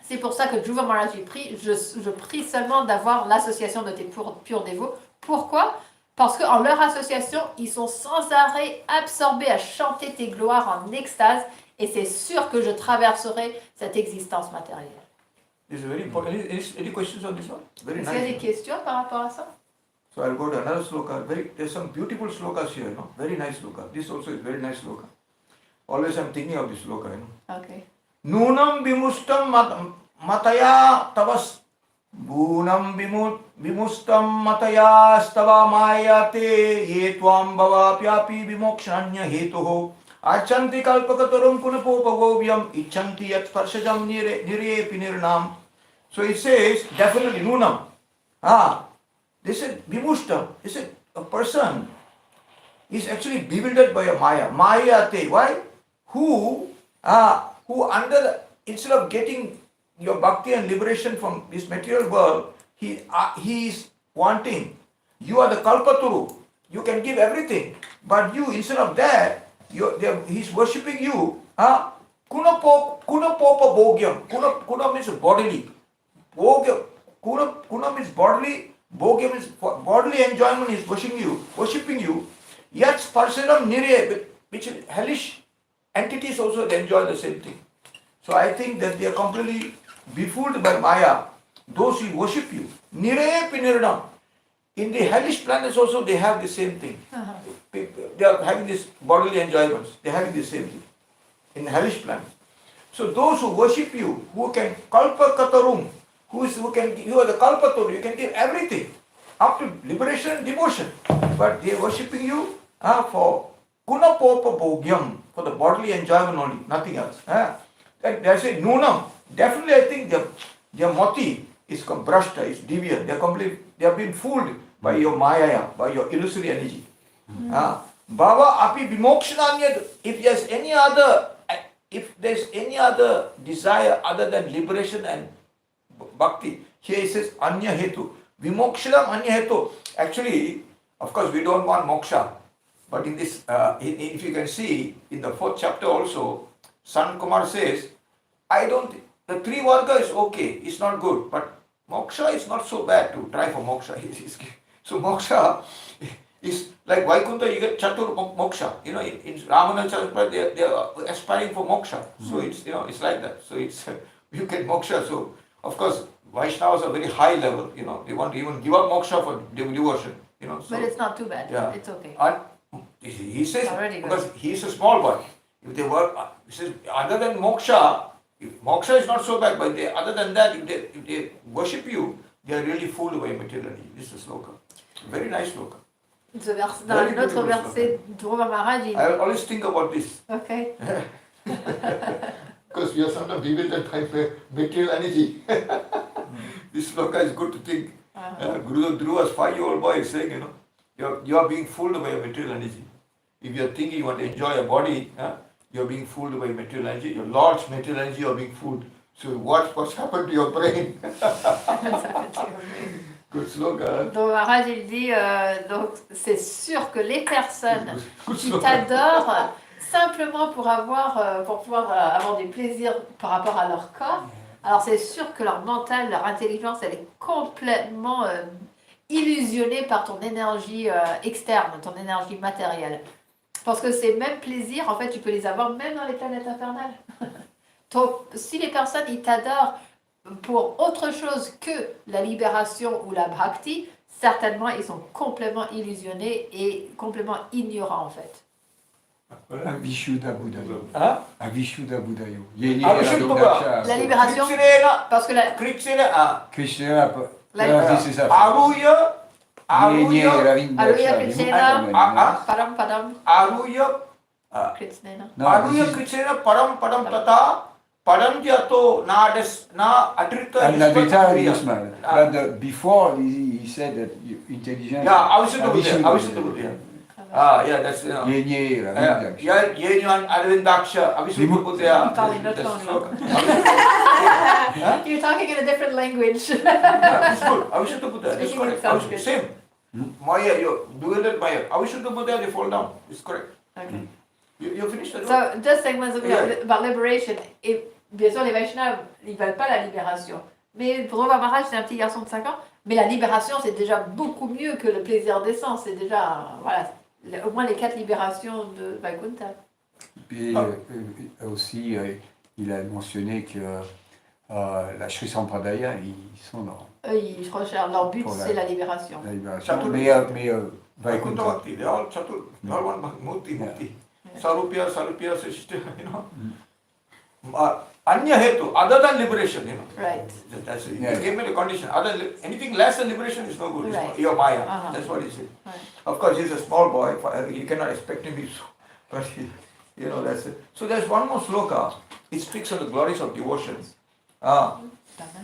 C'est pour ça que Dhruva Maharaj prie, je prie seulement d'avoir l'association de tes purs dévots. Pourquoi? Parce qu'en leur association, ils sont sans arrêt absorbés à chanter tes gloires en extase, et c'est sûr que je traverserai cette existence matérielle. This is very important. Any questions on this one? Very nice. Est-ce qu'il y a des questions par rapport à ça? So I'll go to another sloka. There's some beautiful slokas here, Very nice sloka. This also is very nice sloka. Always I'm thinking of this sloka, Okay. Nunam bimustam mataya tavas. Bunam bimustam mataya stava mayate ye tvam bhavapyapi vimokshanya hetuho Achanti kalpakatarum kunapopagovyam ichanti yat parshajam nire pinirnam. So it says, definitely, nunam. This is vimushtam. This is a person is actually bewildered by a maya. Mayate. Why? Who instead of getting your bhakti and liberation from this material world, he is wanting. You are the kalpaturu. You can give everything. But you, instead of that, he's worshipping you. Kuna popa bhogyam. Kuna means bodily. Kuna means bodily. Bhogyam means bodily enjoyment. Is worshipping you. Yet sparsaram nire, which is hellish entities also enjoy the same thing. So I think that they are completely befooled by Maya. Those who worship you. Nire pinirdam. In the hellish planets also they have the same thing. They are having this bodily enjoyments. They are having the same thing. In hellish planets. So those who worship you, who can kalpa katarum, you are the kalpataru, you can give everything. Up to liberation and devotion. But they are worshipping you for kunapopa bhogyam, for the bodily enjoyment only, nothing else. And they say nunam. Definitely I think their moti is brashta, is deviant. They have been fooled by your maya, by your illusory energy. Bhava api vimokshana. If there's any other desire other than liberation and bhakti, here it says anya hetu. Vimokshanam anya hetu. Actually, of course, we don't want moksha. But in this, if you can see, in the 4th chapter also, Sant Kumar says, the three varga is okay, it's not good, but moksha is not so bad to try for moksha. So moksha is like Vaikuntha, you get chatur moksha. In Ramananda, they are aspiring for moksha. So it's like that. So you get moksha. So of course, Vaishnavas are very high level. They want to even give up moksha for devotion. So, but it's not too bad. Yeah. It's okay. He says, Already because good. he is a small boy. If they work, he says, other than moksha is not so bad, but other than that, if they worship you, they are really fooled by materiality. This is sloka. Very nice sloka. Dans un autre verset, Dhruva Maharaj, il I always think about this. Okay. Because we are sometimes bewildered by material energy. This sloka is good to think. Guru Dhruva's 5-year-old boy is saying, you are being fooled by a material energy. If you are thinking you want to enjoy a body, you are being fooled by material energy. Your Lord's material energy, you are being fooled. So what's happened to your brain? Good slogan. Donc Maharaj il dit, donc c'est sûr que les personnes qui t'adorent simplement pour pouvoir avoir du plaisir par rapport à leur corps, alors c'est sûr que leur mental, leur intelligence, elle est complètement illusionnée par ton énergie externe, ton énergie matérielle. Parce que ces mêmes plaisirs, en fait, tu peux les avoir même dans les planètes infernales. Donc, si les personnes, ils t'adorent pour autre chose que la libération ou la bhakti, certainement, ils sont complètement illusionnés et complètement ignorants, en fait. Avishuddha Buddhayo. Hein? Avishuddha Buddhayo. La libération, parce que la... Krishna, La- c'est ça. Aruya, Aruya Krishna, Padam Padam, Aruya, Krishna. Aruya Krishna, Padam Tata, Padam Jato, na Atrita. And Navita is man. But before he said that intelligence. Yeah, Avishuddha Buddha. Yeah, that's Yenye, Yenyan Arvindaksha, Avishuddha Buddha. You're talking in a different language. Yeah, it's good. Avishuddha Buddha. That's Speaking in correct. Sanskrit. Same. Maya, you bewildered Maya. Avishuddha Buddha, they fall down. It's correct. Okay. You finished that? So, just saying one thing Yeah. about liberation. Et bien sûr, les Vaishnavas, ils ne veulent pas la libération. Mais Dhruva Maharaj, c'est un petit garçon de 5 ans. Mais la libération, c'est déjà beaucoup mieux que le plaisir des sens. C'est déjà, voilà, au moins les 4 libérations de Vaikuntha. Et aussi, il a mentionné que la Sri Sampradaya, ils sont dans Eux, ils recherchent, leur but, Pour la- c'est la libération. la libération. Chatur- Mais Vaikuntha Vaikuntha. Bhakti, they all chatur, they all one murti. Sarupya, Srishti, Anya Hetu, other than liberation, Right. That's it. Yeah. He gave me the condition. Anything less than liberation is no good. It's Right. not your Maya. Uh-huh. That's what he said. Right. Of course, he's a small boy. You cannot expect him to be so. But That's it. So there's one more sloka. It speaks of the glories of devotion. We'll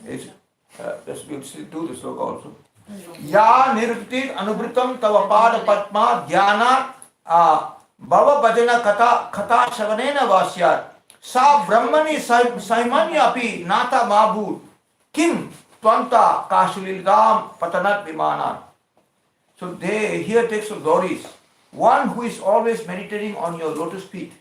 do the sloka also. Ya niruktir anubritam tava pada patma dhyana bhava bhajana kata shavanena vasyat sa brahmani saimanya api nata mabhut kim tvanta kashulilgam patanat vimanat. So they here takes the glories. One who is always meditating on your lotus feet,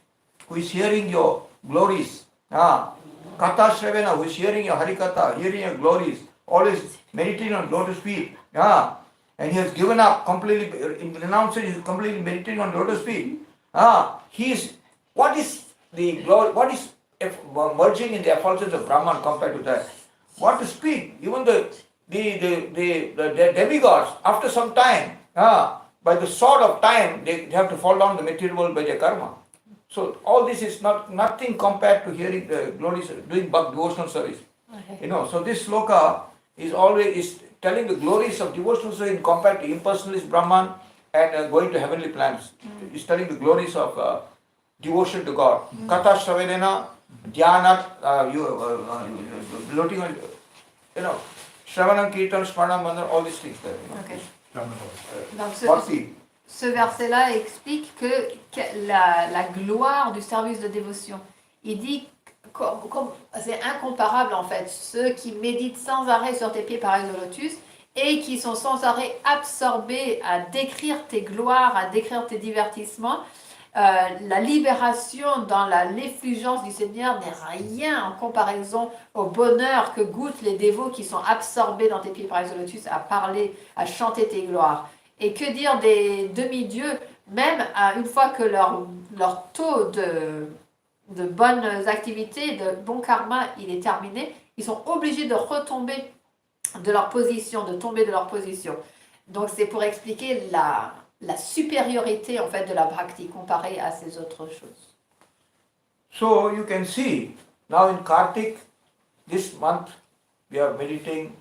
who is hearing your glories, Katha Shravena, who is hearing your Harikatha, hearing your glories, always meditating on lotus feet, and he has given up completely, renounced it, he is completely meditating on lotus feet. What is the glory, what is merging in the effulgence of Brahman compared to that? What to speak? Even the demigods, after some time, by the sword of time, they have to fall down the material world by their karma. So all this is nothing compared to hearing the glories, doing devotional service. Okay. So this sloka is telling the glories of devotional service compared to impersonalist Brahman and going to heavenly planets. It's telling the glories of devotion to God. Katha Shravedena, Dhyana, floating on, Shravanam, Kirtan, Smaranam, Mandan, all these things there. Okay. Ramana. Donc ce verset-là explique que la gloire du service de dévotion. Il dit, c'est incomparable en fait, ceux qui méditent sans arrêt sur tes pieds pareils au lotus et qui sont sans arrêt absorbés à décrire tes gloires, à décrire tes divertissements. La libération dans l'effulgence du Seigneur n'est rien en comparaison au bonheur que goûtent les dévots qui sont absorbés dans tes pieds pareils au lotus à parler, à chanter tes gloires. Et que dire des demi-dieux, même une fois que leur taux de bonnes activités, de bon karma, il est terminé, ils sont obligés de retomber de leur position, de tomber de leur position. Donc c'est pour expliquer la supériorité en fait de la bhakti comparée à ces autres choses. So you can see, now in Kartik, this month, we are meditating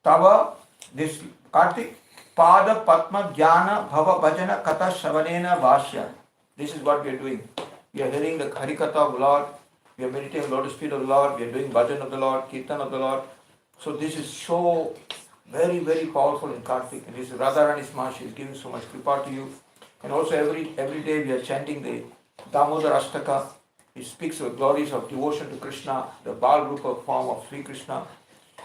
Tava, this Kartik, Pada Padma Jnana Bhava Bhajana Katha Shavanena Vasya. This is what we are doing. We are hearing the Harikatha of the Lord, we are meditating on the lotus feet of the Lord, we are doing bhajan of the Lord, kirtan of the Lord. So this is so very, very powerful in Kartik. And this is Radharani's Maharshi is giving so much kripa to you. And also every day we are chanting the Damodar Ashtaka. It speaks of the glories of devotion to Krishna, the Bal Rupa form of Sri Krishna.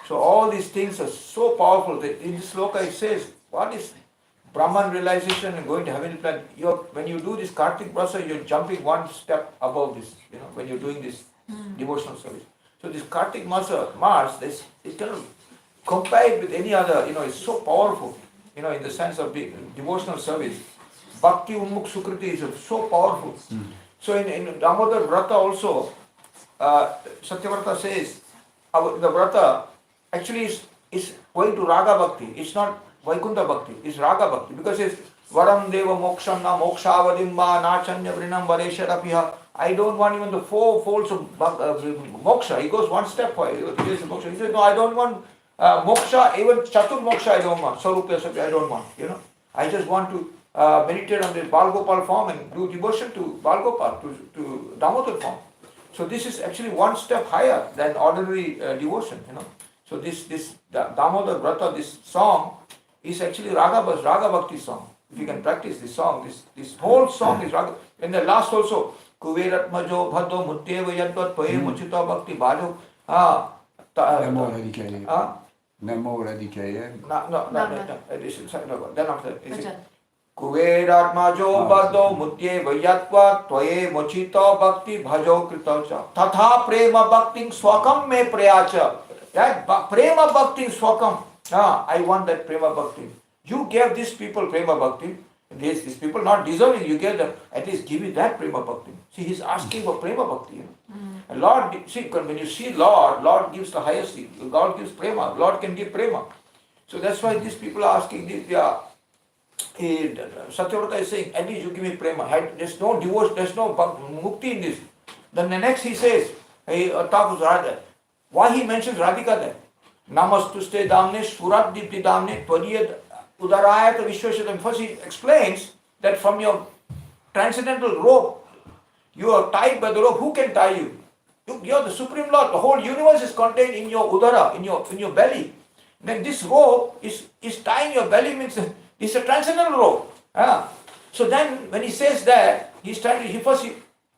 So all these things are so powerful that in this sloka it says, what is Brahman realization and going to heavenly planet? When you do this Kartik Brasa, you're jumping one step above this, when you're doing this devotional service. So this Kartik Mars, it cannot compare it with any other, it's so powerful, in the sense of devotional service. Bhakti Unmukh Sukriti is so powerful. So in Damodar Vrata also, Satyavrata says, the Vrata actually is going to Raga Bhakti. It's not Vaikuntha Bhakti, it's Raga Bhakti. Because it's Varam Deva Moksham Na Mokshavadim Na Chanya Vrinam Varesharapiha. I don't want even the four folds of moksha. He goes one step for it. He says, no, I don't want moksha, even Chatur moksha I don't want. Sarupya I don't want. I just want to meditate on the Balgopal form and do devotion to Balgopal, to Damodar form. So this is actually one step higher than ordinary devotion. So this Damodar Vrata, this song is actually Raga Bhakti song. If you can practice this song, this whole song is Raga. And the last also, Kuverat Majo Bhaddo Mutteva Yadvat Paye Muchita Bhakti Bhajo. Namo Radhikaya. Namo Radhikaya. No. Then after, Kuverat Majo Bhaddo Mutteva Yadvat Paye Muchita Bhakti Bhajo Kritacha. Tatha Prema Bhakti Swakam Me Prayacha. That Prema Bhakti Swakam. I want that Prema Bhakti. You gave these people Prema Bhakti. These people not deserving, you gave them, at least give me that Prema Bhakti. See, he's asking for Prema Bhakti. And Lord, see, when you see Lord gives the highest, God gives Prema, Lord can give Prema. So that's why these people are asking this, Satyavrata is saying, at least you give me Prema. There's no divorce, there's no mukti in this. Then the next he says, why he mentions Radhika there? Namastuste Damne, Sfurat Dipti Damne, Tvariyad Udarayat Vishwashatam. First he explains that from your transcendental rope. You are tied by the rope. Who can tie you? You are the Supreme Lord. The whole universe is contained in your udara, in your belly. Then this rope is tying your belly means it's a transcendental rope. So then when he says that, he's trying to, he first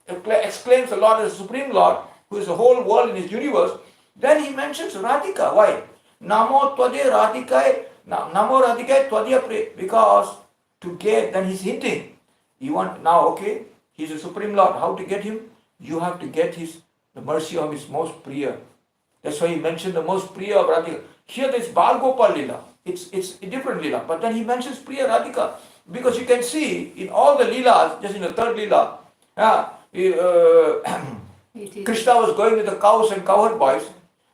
exclaims the Lord as the Supreme Lord, who is the whole world in his universe. Then he mentions Radhika. Why? Namo Tvade Radhikaye, Namo Radhikaye Tvadya Pre. Because to get, then he's hinting. You want, now okay, he's the Supreme Lord. How to get him? You have to get the mercy of his most Priya. That's why he mentioned the most Priya of Radhika. Here there's Bal Gopal Leela. It's a different Leela. But then he mentions Priya Radhika. Because you can see in all the Leelas, just in the third Leela, Krishna was going with the cows and cowherd boys.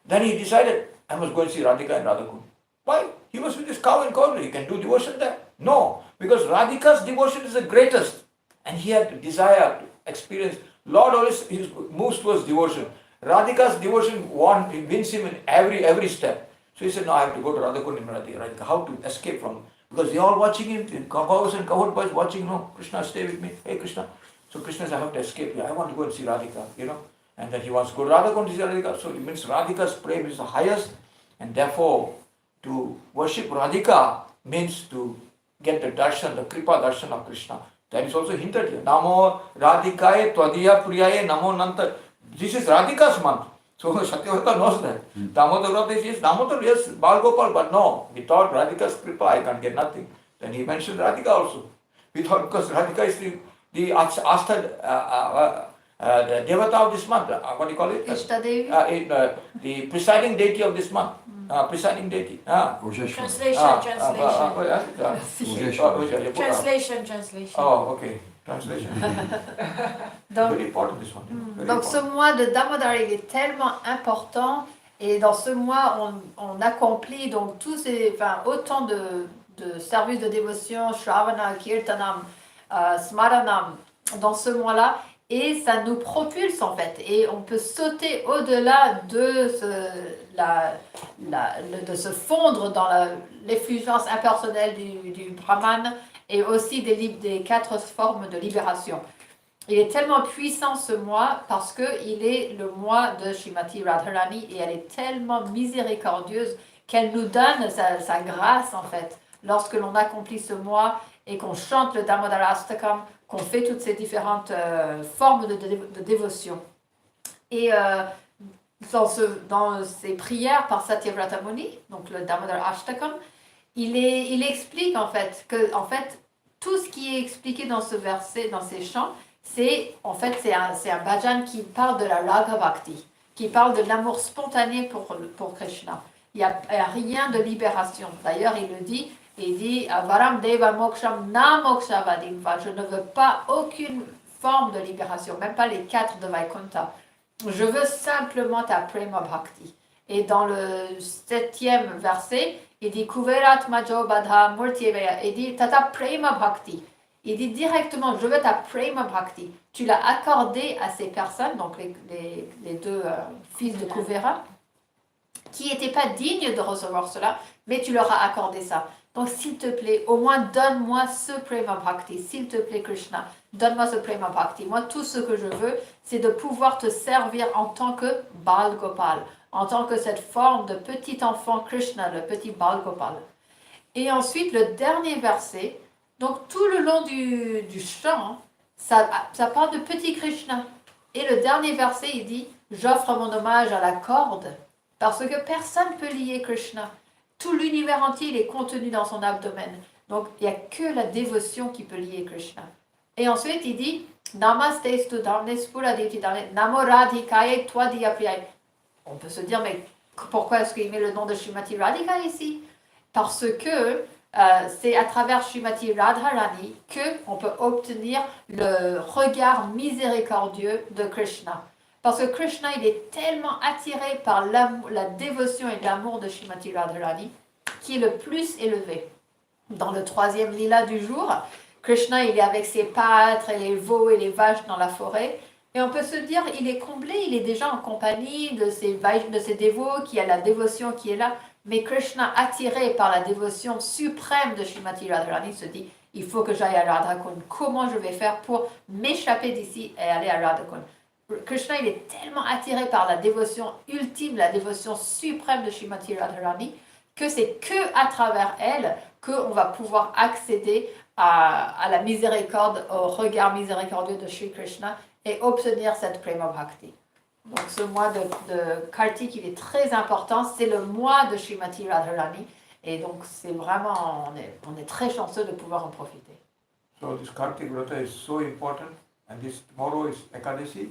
Then he decided, I must go and see Radhika and Radhakund. Why? He was with his cow and cowherd. He can do devotion there. No, because Radhika's devotion is the greatest. And he had desire to experience. Lord always moves towards devotion. Radhika's devotion wins him in every step. So he said, no, I have to go to Radhakund and Radhika. How to escape from him? Because they all watching him, the cows and cowherd boys watching, no, Krishna, stay with me. Hey, Krishna. So Krishna says, I have to escape here. I want to go and see Radhika, And then he wants to go to Radhakund to see Radhika. So it means Radhika's prem is the highest. And therefore, to worship Radhika means to get the darshan, the kripa darshan of Krishna. That is also hinted here. Namo Radhikaye Tvadiya Priyaye Namo Nanta. This is Radhika's month. So Satyavrata knows that. Damodar is Damodar, yes, Bal Gopal, but no. Without Radhika's kripa, I can't get nothing. Then he mentioned Radhika also. Because Radhika is the the devata of this month. What do you call it? Ishtadevi? The presiding deity of this month. Presiding deity. Translation. Oh, okay. Translation. Very important this one. Very Donc ce important. mois de Damodar, il est tellement important et dans ce mois, on accomplit donc autant de services de dévotion, Shravana, Kirtanam, Smaranam, dans ce mois-là, et ça nous propulse en fait, et on peut sauter au-delà de se fondre dans l'effulgence impersonnelle du Brahman et aussi des 4 formes de libération. Il est tellement puissant ce mois parce qu'il est le mois de Srimati Radharani et elle est tellement miséricordieuse qu'elle nous donne sa grâce en fait. Lorsque l'on accomplit ce mois et qu'on chante le Damodar Astakam, qu'on fait toutes ces différentes formes de dévotion. Et dans ses prières par Satyavrata Muni, donc le Damodar Ashtakam, il explique en fait que tout ce qui est expliqué dans ce verset, dans ces chants, c'est un bhajan qui parle de la Raga Bhakti, qui parle de l'amour spontané pour Krishna. Il n'y a rien de libération. D'ailleurs, il dit Varam Deva Moksham Na Moksha Vadimva. Je ne veux pas aucune forme de libération, même pas les 4 de Vaikuntha. Je veux simplement ta Prema Bhakti. Et dans le 7e verset, il dit Kuverat Majo Badha Murtyeveya. Il dit Tata Prema Bhakti. Il dit directement je veux ta Prema Bhakti. Tu l'as accordé à ces personnes, donc les 2 fils de Kuvera, qui n'étaient pas dignes de recevoir cela, mais tu leur as accordé ça. Donc, s'il te plaît, au moins donne-moi ce Prema Bhakti. S'il te plaît, Krishna, donne-moi ce Prema Bhakti. Moi, tout ce que je veux, c'est de pouvoir te servir en tant que Bal Gopal, en tant que cette forme de petit enfant Krishna, le petit Bal Gopal. Et ensuite, le dernier verset, donc tout le long du chant, ça parle de petit Krishna. Et le dernier verset, il dit « J'offre mon hommage à la corde, parce que personne ne peut lier Krishna. » Tout l'univers entier il est contenu dans son abdomen. Donc, il n'y a que la dévotion qui peut lier Krishna. Et ensuite, il dit Namastestu Dhamnespuraditi Namo Radhikaye Tvadiya Priyaye. On peut se dire, mais pourquoi est-ce qu'il met le nom de Srimati Radhika ici? Parce que c'est à travers Srimati Radharani qu'on peut obtenir le regard miséricordieux de Krishna. Parce que Krishna, il est tellement attiré par la dévotion et l'amour de Srimati Radharani qui est le plus élevé. Dans le 3e lila du jour, Krishna, il est avec ses pâtres et les veaux et les vaches dans la forêt. Et on peut se dire, il est comblé, il est déjà en compagnie de ses dévots, qui a la dévotion qui est là. Mais Krishna, attiré par la dévotion suprême de Srimati Radharani, se dit, il faut que j'aille à Radhakund. Comment je vais faire pour m'échapper d'ici et aller à Radhakund? Krishna, il est tellement attiré par la dévotion ultime, la dévotion suprême de Srimati Radharani, que c'est que à travers elle qu'on va pouvoir accéder à la miséricorde, au regard miséricordieux de Sri Krishna et obtenir cette Prema Bhakti. Donc ce mois de Kartik, il est très important, c'est le mois de Srimati Radharani, et donc c'est vraiment, on est très chanceux de pouvoir en profiter. So this Kartik Vrata is so important, and this tomorrow is Ekadashi.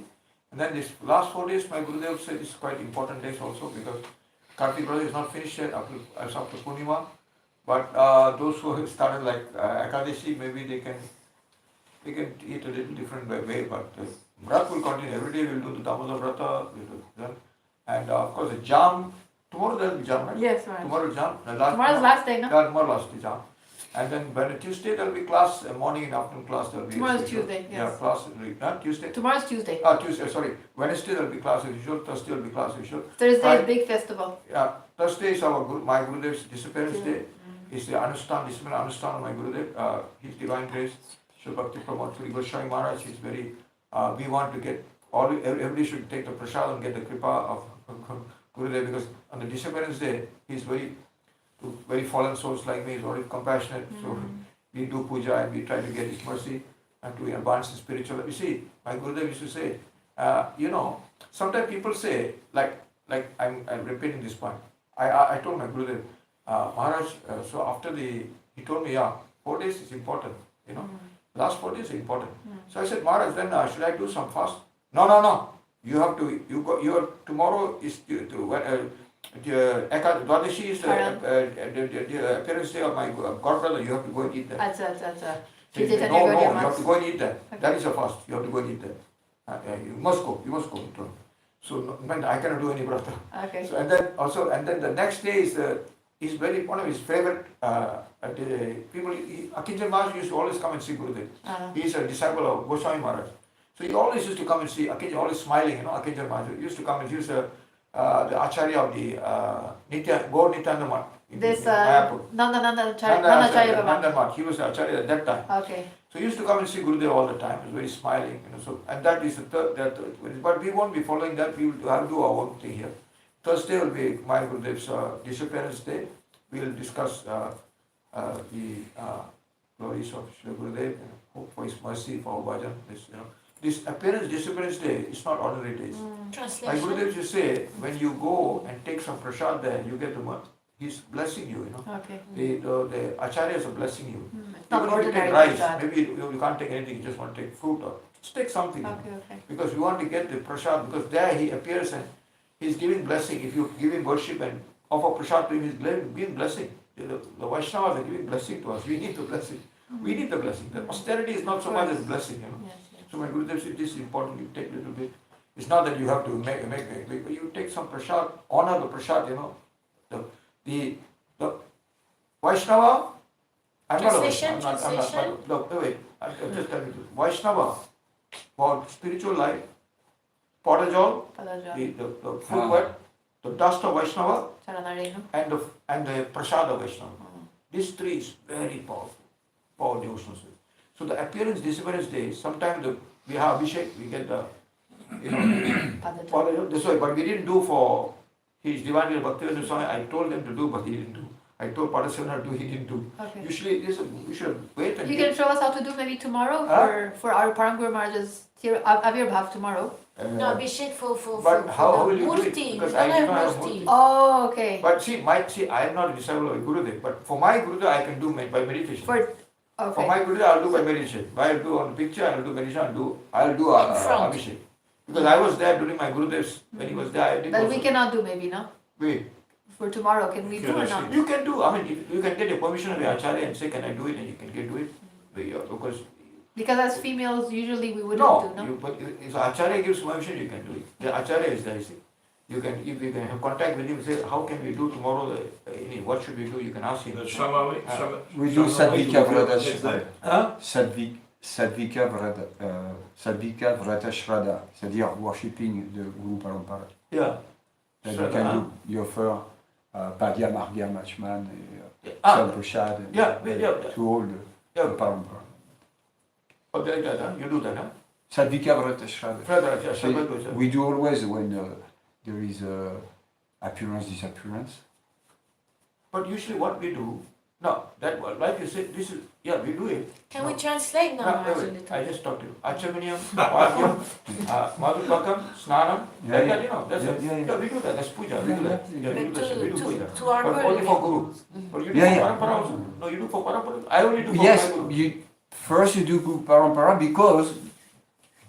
And then this last 4 days, my Gurudev said is quite important days also, because Kartik Vrata is not finished yet as after Purnima. But those who have started like Ekadashi, maybe they can eat a little different way, but Vrat will continue. Every day we'll do the Damodar Vrata, and of course the Jam. Tomorrow there will be Jam, right? Yes, right. Tomorrow Jam. Tomorrow's last day, no? Yeah, tomorrow last day Jam. And then by Tuesday there will be class, morning and afternoon class. There will be Tomorrow's Tuesday, yes. Yeah, class. Not Tuesday. Tomorrow's Tuesday. Tuesday. Sorry. Wednesday there will be class as usual. Thursday will be class as usual. Thursday Friday, is big festival. Yeah, Thursday is my Gurudev's disappearance day. It's the Anustan, discipline Anustan of my Gurudev. His divine grace, Sri Bhakti Pramod Sri Goswami Maharaj. He's very. We want to get everybody should take the prasad and get the kripa of Gurudev, because on the disappearance day he's very fallen souls like me. He's very compassionate. So we do puja and we try to get his mercy and to advance the spiritual. You see, my Gurudev used to say, sometimes people say, like I'm repeating this point. I told my Gurudev, Maharaj, so after he told me, 4 days is important, last 4 days is important. So I said, Maharaj, then should I do some fast? No. You have to, tomorrow is Dwadashi is the appearance day of my godbrother. You have to go and eat that. Acha. No, you have to go and eat that. Okay. That is a fast. You have to go and eat that. You must go. So I cannot do any brata. Okay. So and then the next day is very one of his favorite people. Akinjan Maharaj used to always come and see Gurudev. He is a disciple of Goswami Maharaj. So he always used to come and see Akinjan, always smiling. Akinjan Maharaj used to come and he was the Acharya of the Gaur Nityananda Math. This Mayapur. Nanda Math. He was the Acharya at that time. Okay. So he used to come and see Gurudev all the time. He was very smiling. So and that is the third. But we won't be following that. We will have to do our own thing here. Thursday will be my Gurudev's disappearance day. We will discuss the glories of Shri Gurudev and hope for his mercy for our bhajan. This disappearance day is not ordinary days. My Gurudev used to say, when you go and take some prasad there, you get he's blessing you, Okay. The acharyas are blessing you. It's not Even if you ordinary take rice, prasad. maybe you can't take anything, you just want to take fruit or just take something. Okay. Because you want to get the prasad, because there he appears and he's giving blessing. If you give him worship and offer prasad to him, he's giving blessing. The Vaishnavas are giving blessing to us. We need the blessing. We need the blessing. The austerity is not so much as blessing, Yes. So my Gurudev said, this is important, you take a little bit. It's not that you have to make, but you take some prasad, honor the prasad, The Vaishnava, I'm not a Vaishnava. Wait, I'll just tell you this. Vaishnava, for spiritual life, Padajal, the food wet, the dust of Vaishnava, and the prasad of Vaishnava. These three is very powerful devotional service. So the disappearance day, sometimes we have Abhishek, we get the, Padajal, this way, but we didn't do for his divine Bhakti Swami. I told them to do, but he didn't do. I told Padasana to do, he didn't do. Okay. Usually, we should wait and You can show us how to do maybe tomorrow for our Paranguru Maharaj's Avirbhav tomorrow. No, Abhishek for but how will you do it? Murti. Because We I don't do not have have Murti. Murti. Oh, okay. But I am not a disciple of Gurudev, but for my Gurudev I can do by meditation. For my Gurudev I'll do by meditation. I'll do on the picture, I'll do meditation, I'll do Abhishek. Because I was there during my Gurudev's, when he was there, I did But also. we cannot do maybe, no? Wait. For tomorrow, can we do or not? You can do, you can get a permission of your Acharya and say, can I do it? And you can do it. Because as females, usually we wouldn't do, no? But if Acharya gives permission, you can do it. The Acharya is there, you see. If you can have contact with him, say, how can we do tomorrow, what should we do? You can ask him. We do Sadvika Vrata. Sadvika Vrata Shraddha, c'est-à-dire worshipping the Guru Parampara. Yeah. That you can do. You offer Padya Margya Machman et Ah, Samprashad yeah, yeah. to all the Yeah. parampara. Oh, that, you do that, huh? Sadvika Vrata Shraddha. Further, yeah, So Shabbat goes, we do always when there is appearance, disappearance. But usually what we do, no, that like you said, this is, yeah, we do it. Can No. we translate now? No, wait, Maharaj, a wait, little? I just talked to you. Achamanyam, Vadyam, Madhupakam, Snanam, Yeah, like yeah. that, you know, that's Yeah, it. yeah, yeah. Yeah, we do that, that's puja, we do that. Yeah, Yeah, we do But that, we do puja. to our But Guru. only for Guru. But you do Yeah, for yeah. Parampara also? No, you do for Parampara? I only do for Yes, my Guru. first you do parampara because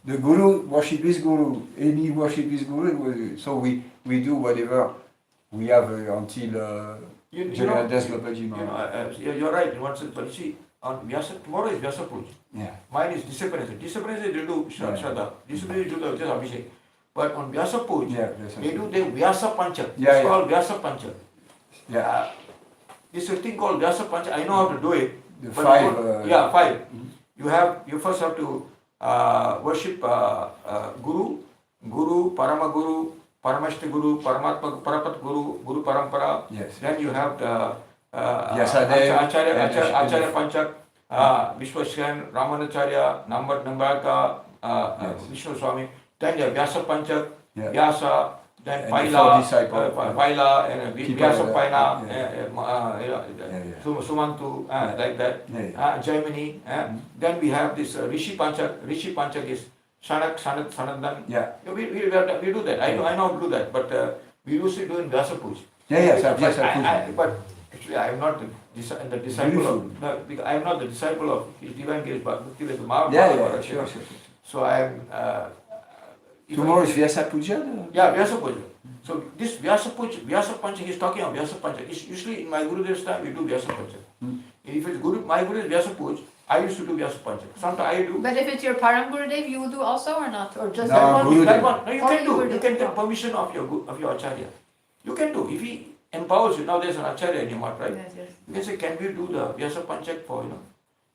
the Guru worship his Guru, any worship his Guru. So we do whatever we have until You know, Jagannath Gopaji you know, Maharaj. you're right in one sense, but you see, on Vyasa, tomorrow is Vyasa Puja. Yeah. Mine is discipline. Discipline they do Yeah. Shraddha. Discipline they do just Abhishek. But on Vyasa Puja, Yeah, that's they do right. the Vyasa Pancha. Yeah, It's yeah. called Vyasa Pancha. Yeah. This is a thing called Vyasa Pancha. I know how to do it. The but five. you yeah, five. Mhm. You first have to worship Guru, Parama Guru, Paramashta Guru, Paramatma, Parapat Guru, Guru Parampara. Yes. Then you have the Vyasadeva, Acharya Panchak, Vishwasyan, Ramanacharya, Nambarka, Yes. Vishnu Swami. Then you have Vyasa Panchak, Yeah. Vyasa, then And the Paila, four disciples, yeah. Paila, and Keep Vyasa it, Paina, yeah. Sumantu, like that. Yeah. Jaimini. Then we have this Rishi Panchak. Rishi Panchak is Shanak, Sanatan. Yeah. We do that. I know how to do that, but we used to do in Vyasa Puja. Yeah, But Vyasa I- Puja. but actually, I am not the disciple of. No, because I am not the disciple of His Divine Grace Bhakti with Maharaj. Yeah, sure. So I am. Tomorrow is Vyasa Puja? Yeah, Vyasa Puja. So this Vyasa Puja, Vyasa Pancha, he is talking of Vyasa Pancha. It's usually in my Gurudev's time we do Vyasa Pancha. If it's my Guru is Vyasa Puja, I used to do Vyasa Pancha. Sometimes I do. But if it's your Param Gurudev, you will do also or not? Or just No, that one? Gurudev. That one, no, you Or can you do. will You do. can take permission of your Acharya. You can do. If he empowers you, now there's an Acharya in your mat, right? Yes, yes. You can say, can we do the Vyasa Panchak for,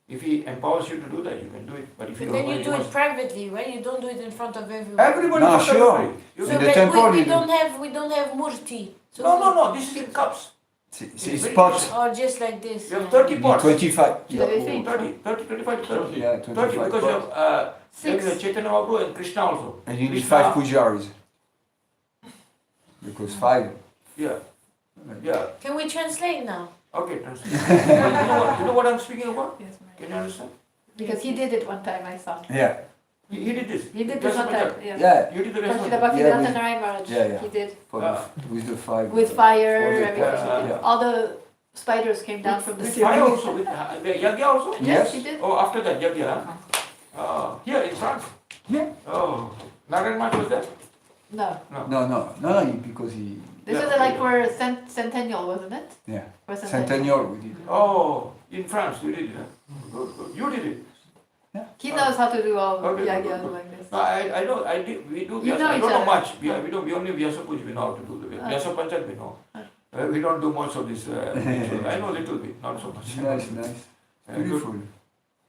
if he empowers you to do that, you can do it. But if But you then don't, you do it privately, right? You don't do it in front of everyone. everybody No, for sure. everybody. You So In can- the but temple, we you do. don't have murti. So No, this is in cups. C'est spots. Or just like this. You have yeah. 30 pots. 25. Tu l'avais fait. 30, 25, 30. Yeah, 30 25 because you pots. have Six. Chaitanya Mahaprabhu and Krishna also. And you need Krishna- 5 pujaris. Because 5. Yeah. Yeah. Can we translate now? Okay, translate. you know what I'm speaking about? Yes, ma'am. Can you understand? Because he did it one time, I saw. Yeah. He did this. He did this Vyasa one time, Panchak. yeah. Yeah. You did the But rest Srila of it. Bhaktivedanta with- Narayan Maharaj, Yeah, yeah. he did. With the 5. With fire, all the everything. pots, yeah. All the spiders came down from the With ceiling. fire also, with the yagya also? Yes, he did. Oh, after that yagya, here in France? Yeah. Oh, Narayan Maharaj was there? No. No, because he. This Yeah. was like for centennial, wasn't it? Yeah. For Centennial we did. Oh, in France, you did it, huh? Good, good. You did it. He knows how to do all Okay, yagya good, good. like this. No, I know, we do You Vyasa. know I each don't know other. much. We only Vyasa Puja, we know how to do the Vyasa Panchak, we know. We don't do much of this. Ritual. I know a little bit, not so much. Nice. Good, Beautiful.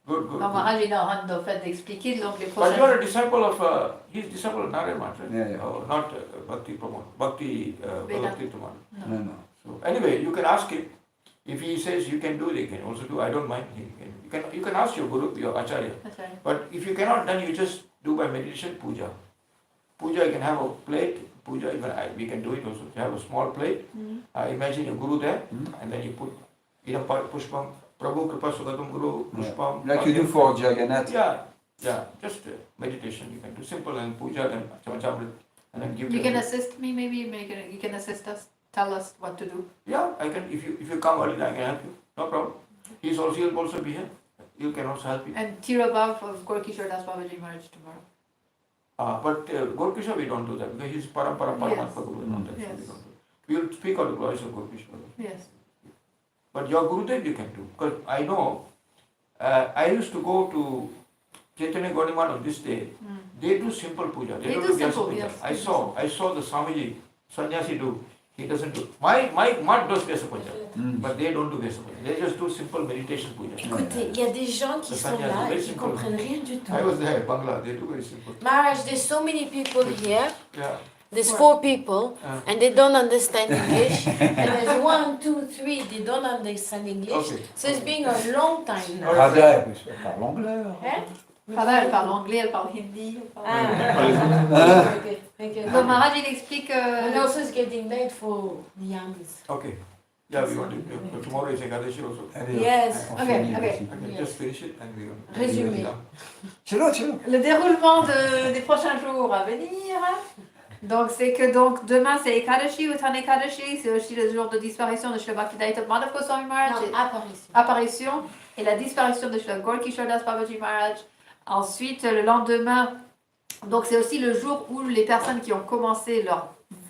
good, good. Non, Maharaj, il a honte au fait d'expliquer, donc les But you are prochaines... a disciple of, he's disciple of Narayan Maharaj, right? Yeah. Oh, not Bhakti Pramod, Bhakti Pramod. No. So anyway, you can ask him. If he says you can do it, he can also do. I don't mind. You can ask your guru, your acharya. That's right. But if you cannot, then you just do by meditation puja. Puja, you can have a plate. Puja, we can do it also. You have a small plate. Imagine your guru there, and then you put pushpam, Prabhu Kripa Sugatam Guru, pushpam. Like you do for Jagannath. Yeah, just meditation. You can do simple and puja and chamachamrit, and then give. You can assist me, maybe you can assist us, tell us what to do. Yeah, I can. If you come early, I can help you. No problem. He'll also be here. You can also help you. And Tirabhav of Gorkishore Das Babaji Maharaj tomorrow. But Gorkishore, we don't do that because he's Parampara Paramatma Guru and all that. So Yes. we don't do. We will speak of the glories of Gorkishore. Yes. But your Gurudev you can do. Because I know, I used to go to Chaitanya Gaudiman on this day. They do simple puja. They They don't do do Vyasa simple, puja. yes. I saw the Swamiji, Sannyasi do. He doesn't do. My mat does Vyasa puja. But they don't do Vyasa puja. They just do simple meditation puja. Écoutez, il y a des gens qui sont là et qui comprennent rien du tout. I was there, Bangla. They do very simple. Maharaj, there's so many people here. Yeah. There's Four. 4 people and they don't understand English. And there's 1, 2, 3, they don't understand English. Okay. So it's been a long time now. Radha, elle parle anglais. Hein? Voilà, elle parle anglais, elle parle hindi. Elle parle... Ah, okay. Thank you. Donc Maharaj, il explique... And also it's getting late for the yams. Okay. Yeah, we want to. Tomorrow is Ekadashi also. Allez, Yes. on Ok, finit ok. ici. I can just finish it and we will. Résumé. C'est là, c'est là. Le déroulement des prochains jours à venir. Donc, c'est que donc, demain, c'est Ekadashi, Uttan Ekadashi, c'est aussi le jour de disparition de Srila Bhaktivedanta Madhav Goswami Maharaj. Non, apparition. Apparition et la disparition de Srila Gaur-Kishore Das Babaji Maharaj. Ensuite, le lendemain, donc c'est aussi le jour où les personnes qui ont commencé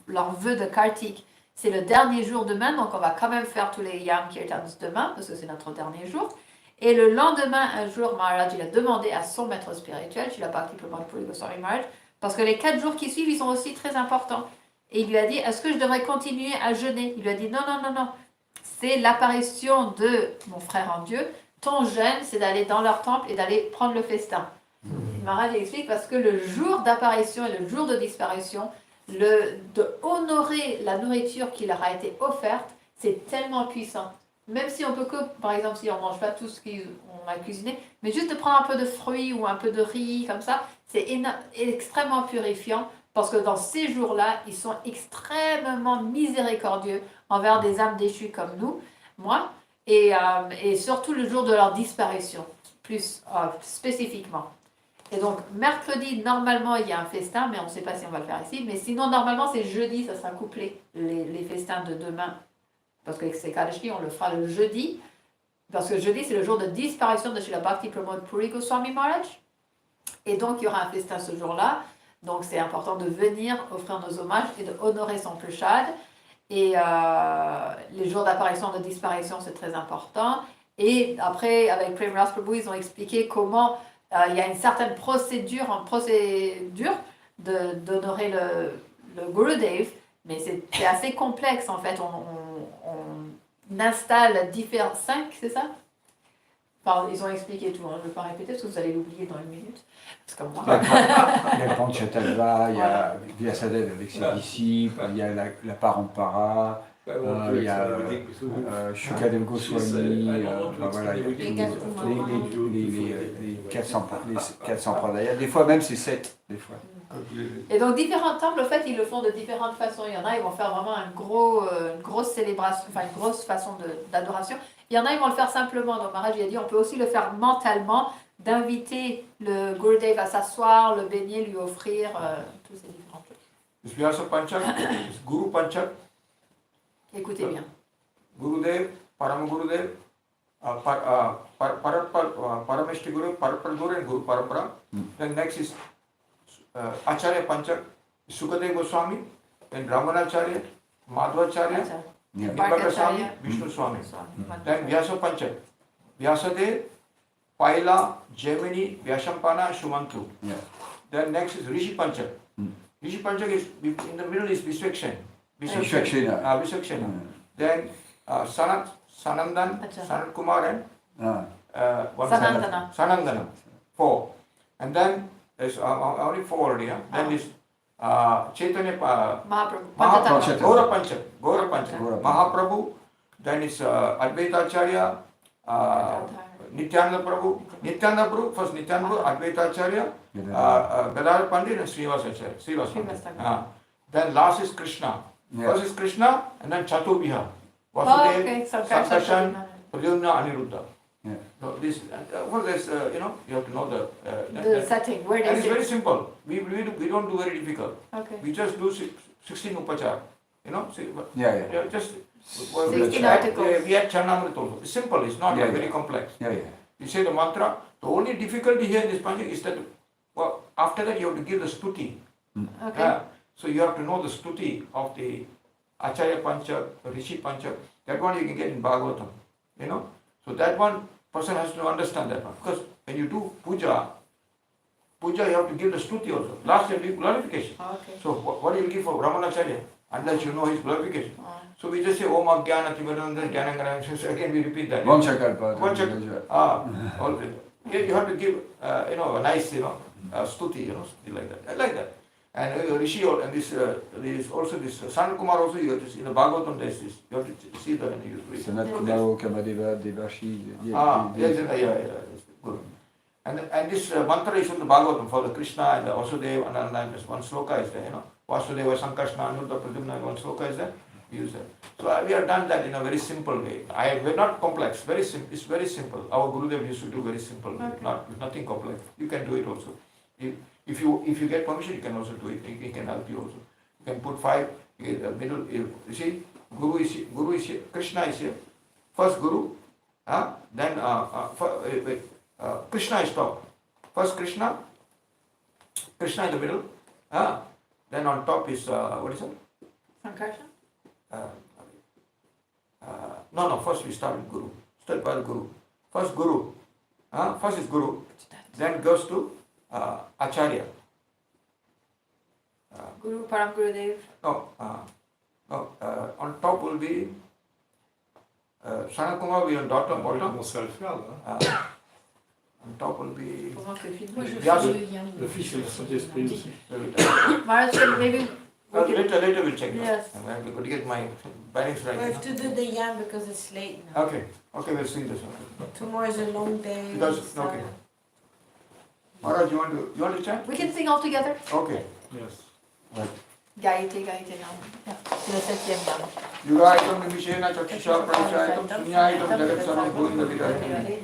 leur vœu de Kartik, c'est le dernier jour demain, donc on va quand même faire tous les Yam Kirtans demain, parce que c'est notre dernier jour. Et le lendemain, un jour, Maharaj, il a demandé à son maître spirituel, Srila Bhakti Pramod Puri Goswami Maharaj, parce que les 4 jours qui suivent, ils sont aussi très importants. Et il lui a dit, est-ce que je devrais continuer à jeûner? Il lui a dit, non, non, non, non. C'est l'apparition de mon frère en Dieu. Ton jeûne, c'est d'aller dans leur temple et d'aller prendre le festin. Maharaj explique parce que le jour d'apparition et le jour de disparition, de honorer la nourriture qui leur a été offerte, c'est tellement puissant. Même si on peut que, par exemple, si on ne mange pas tout ce qu'on a cuisiné, mais juste de prendre un peu de fruits ou un peu de riz, comme ça, c'est extrêmement purifiant parce que dans ces jours-là, ils sont extrêmement miséricordieux envers des âmes déchues comme nous, moi, et surtout le jour de leur disparition, plus spécifiquement. Et donc, mercredi, normalement, il y a un festin, mais on ne sait pas si on va le faire ici. Mais sinon, normalement, c'est jeudi, ça sera couplé, les festins de demain. Parce que c'est Kadashi, on le fera le jeudi. Parce que jeudi, c'est le jour de disparition de Srila Bhakti Pramod Puri Goswami Maharaj. Et donc, il y aura un festin ce jour-là. Donc, c'est important de venir offrir nos hommages et de honorer son prashad. Et les jours d'apparition, de disparition, c'est très important. Et après, avec Prem Ras Prabhu, ils ont expliqué comment il y a une certaine procédure d'honorer le Gurudev, mais c'est assez complexe en fait. On installe différents... 5, c'est ça? Enfin, ils ont expliqué tout, hein. Je ne vais pas répéter parce que vous allez l'oublier dans une minute. C'est comme moi. Il y a Panchatalva, il y a Vyasadeva avec ses disciples, il y a la Parampara, il y a Shukadev Goswami, voilà, il y a les 400 pradayas. Des fois même c'est 7, des fois. Et donc différents temples, en fait, ils le font de différentes façons. Il y en a, ils vont faire vraiment une grosse célébration, enfin une grosse façon d'adoration. Il y en a, ils vont le faire simplement. Donc Maharaj il a dit, on peut aussi le faire mentalement, d'inviter le Gurudev à s'asseoir, le baigner, lui offrir tous ces différentes choses. This Vyasa Panchak, this Guru Panchak, Écoutez bien. Gurudev, Parama Gurudev, Parameshti Guru, Parapal Guru and Guru Parampara. Then next is Acharya Panchak, Sukadev Goswami, then Ramanacharya, Madhvacharya, Nimbaka Swami, Vishnu Swami. Then Vyasa Panchak, Vyasadev, Paila, Gemini, Vyasampana, Shumantu. Yeah. Then next is Rishi Panchak. Rishi Panchak is in the middle is Viswakshen. Viswakshen. Then Sanandan, Sanat Kumar and Sanandana. 4. And then there's only 4 already. Then is Chaitanya Mahaprabhu. Gaura Panchak. Mahaprabhu. Then is Advaita Acharya, Nityananda Prabhu, first Nityananda Prabhu, Advaita Acharya, Gadadhar Pandit and Srivas. Then last is Krishna. First is Krishna and then Chaturviha. Vasudev, Sankashan, Pradyumna, Aniruddha. Yeah. So this, you have to know The setting, where and they it's very sit. simple. We don't do very difficult. Okay. We just do 16 upachar. Yeah. Just 16 articles. we had Chanamrit also. It's simple, it's not very complex. Yeah. You say the mantra. The only difficulty here in this panchak is that after that you have to give the stuti. Okay. So you have to know the stuti of the Acharya Panchak, Rishi Panchak. That one you can get in Bhagavatam. So that one person has to understand that one. Because when you do puja you have to give the stuti also. Last you give glorification. Okay. So what do you give for Ramanacharya? Unless you know his glorification. So we just say Om Ajnana Tivadananda Jnanangana. So again we repeat that. Vanchakalpa. You have to give a nice stuti, something like that. I like that. And Rishi, and this is also this Sanat Kumar also, you have to see, in the Bhagavatam there's this, you have to see that and you read. Sanat Kumaro Kamadeva Devashi. Yes, good. And this mantra is from the Bhagavatam for the Krishna and the Vasudeva and this one sloka is there, you know. Vasudeva, Sankarshna, Anuruddha, Pradyumna, one sloka is there. We use that. So we have done that in a very simple way. We're not complex, very it's very simple. Our Gurudev used to do very simple, nothing complex. You can do it also. If you get permission, you can also do it. He can help you also. You can put 5 in the middle. You see, Guru is here, Krishna is here. First Guru, then Krishna is top. First Krishna in the middle. Then on top is what is it? Sankarshan? No. First we start with Guru. Start by the Guru. First Guru. First is Guru. Then goes to Acharya. Guru, Param Gurudev. No. On top will be Sanat Kumar will be on bottom. commencer à le faire là. On top will be Pendant que le film. Moi, je Vyasu. Le Fils et le Saint-Esprit aussi. Maharaj said maybe. Later we'll check. Yes. I'm going to get my bearings right. We have to do the yam because it's late now. Okay, we'll see this one. Tomorrow is a long day. Because, okay. Maharaj, you want to chant? We can sing all together. Okay. Yes. Gaïté Nam. Yeah. C'est le 7e Nam. Yugaitam Vishena Chakshusha Prachaitam Sunyaitam Jagatsaram Govinda Vidayam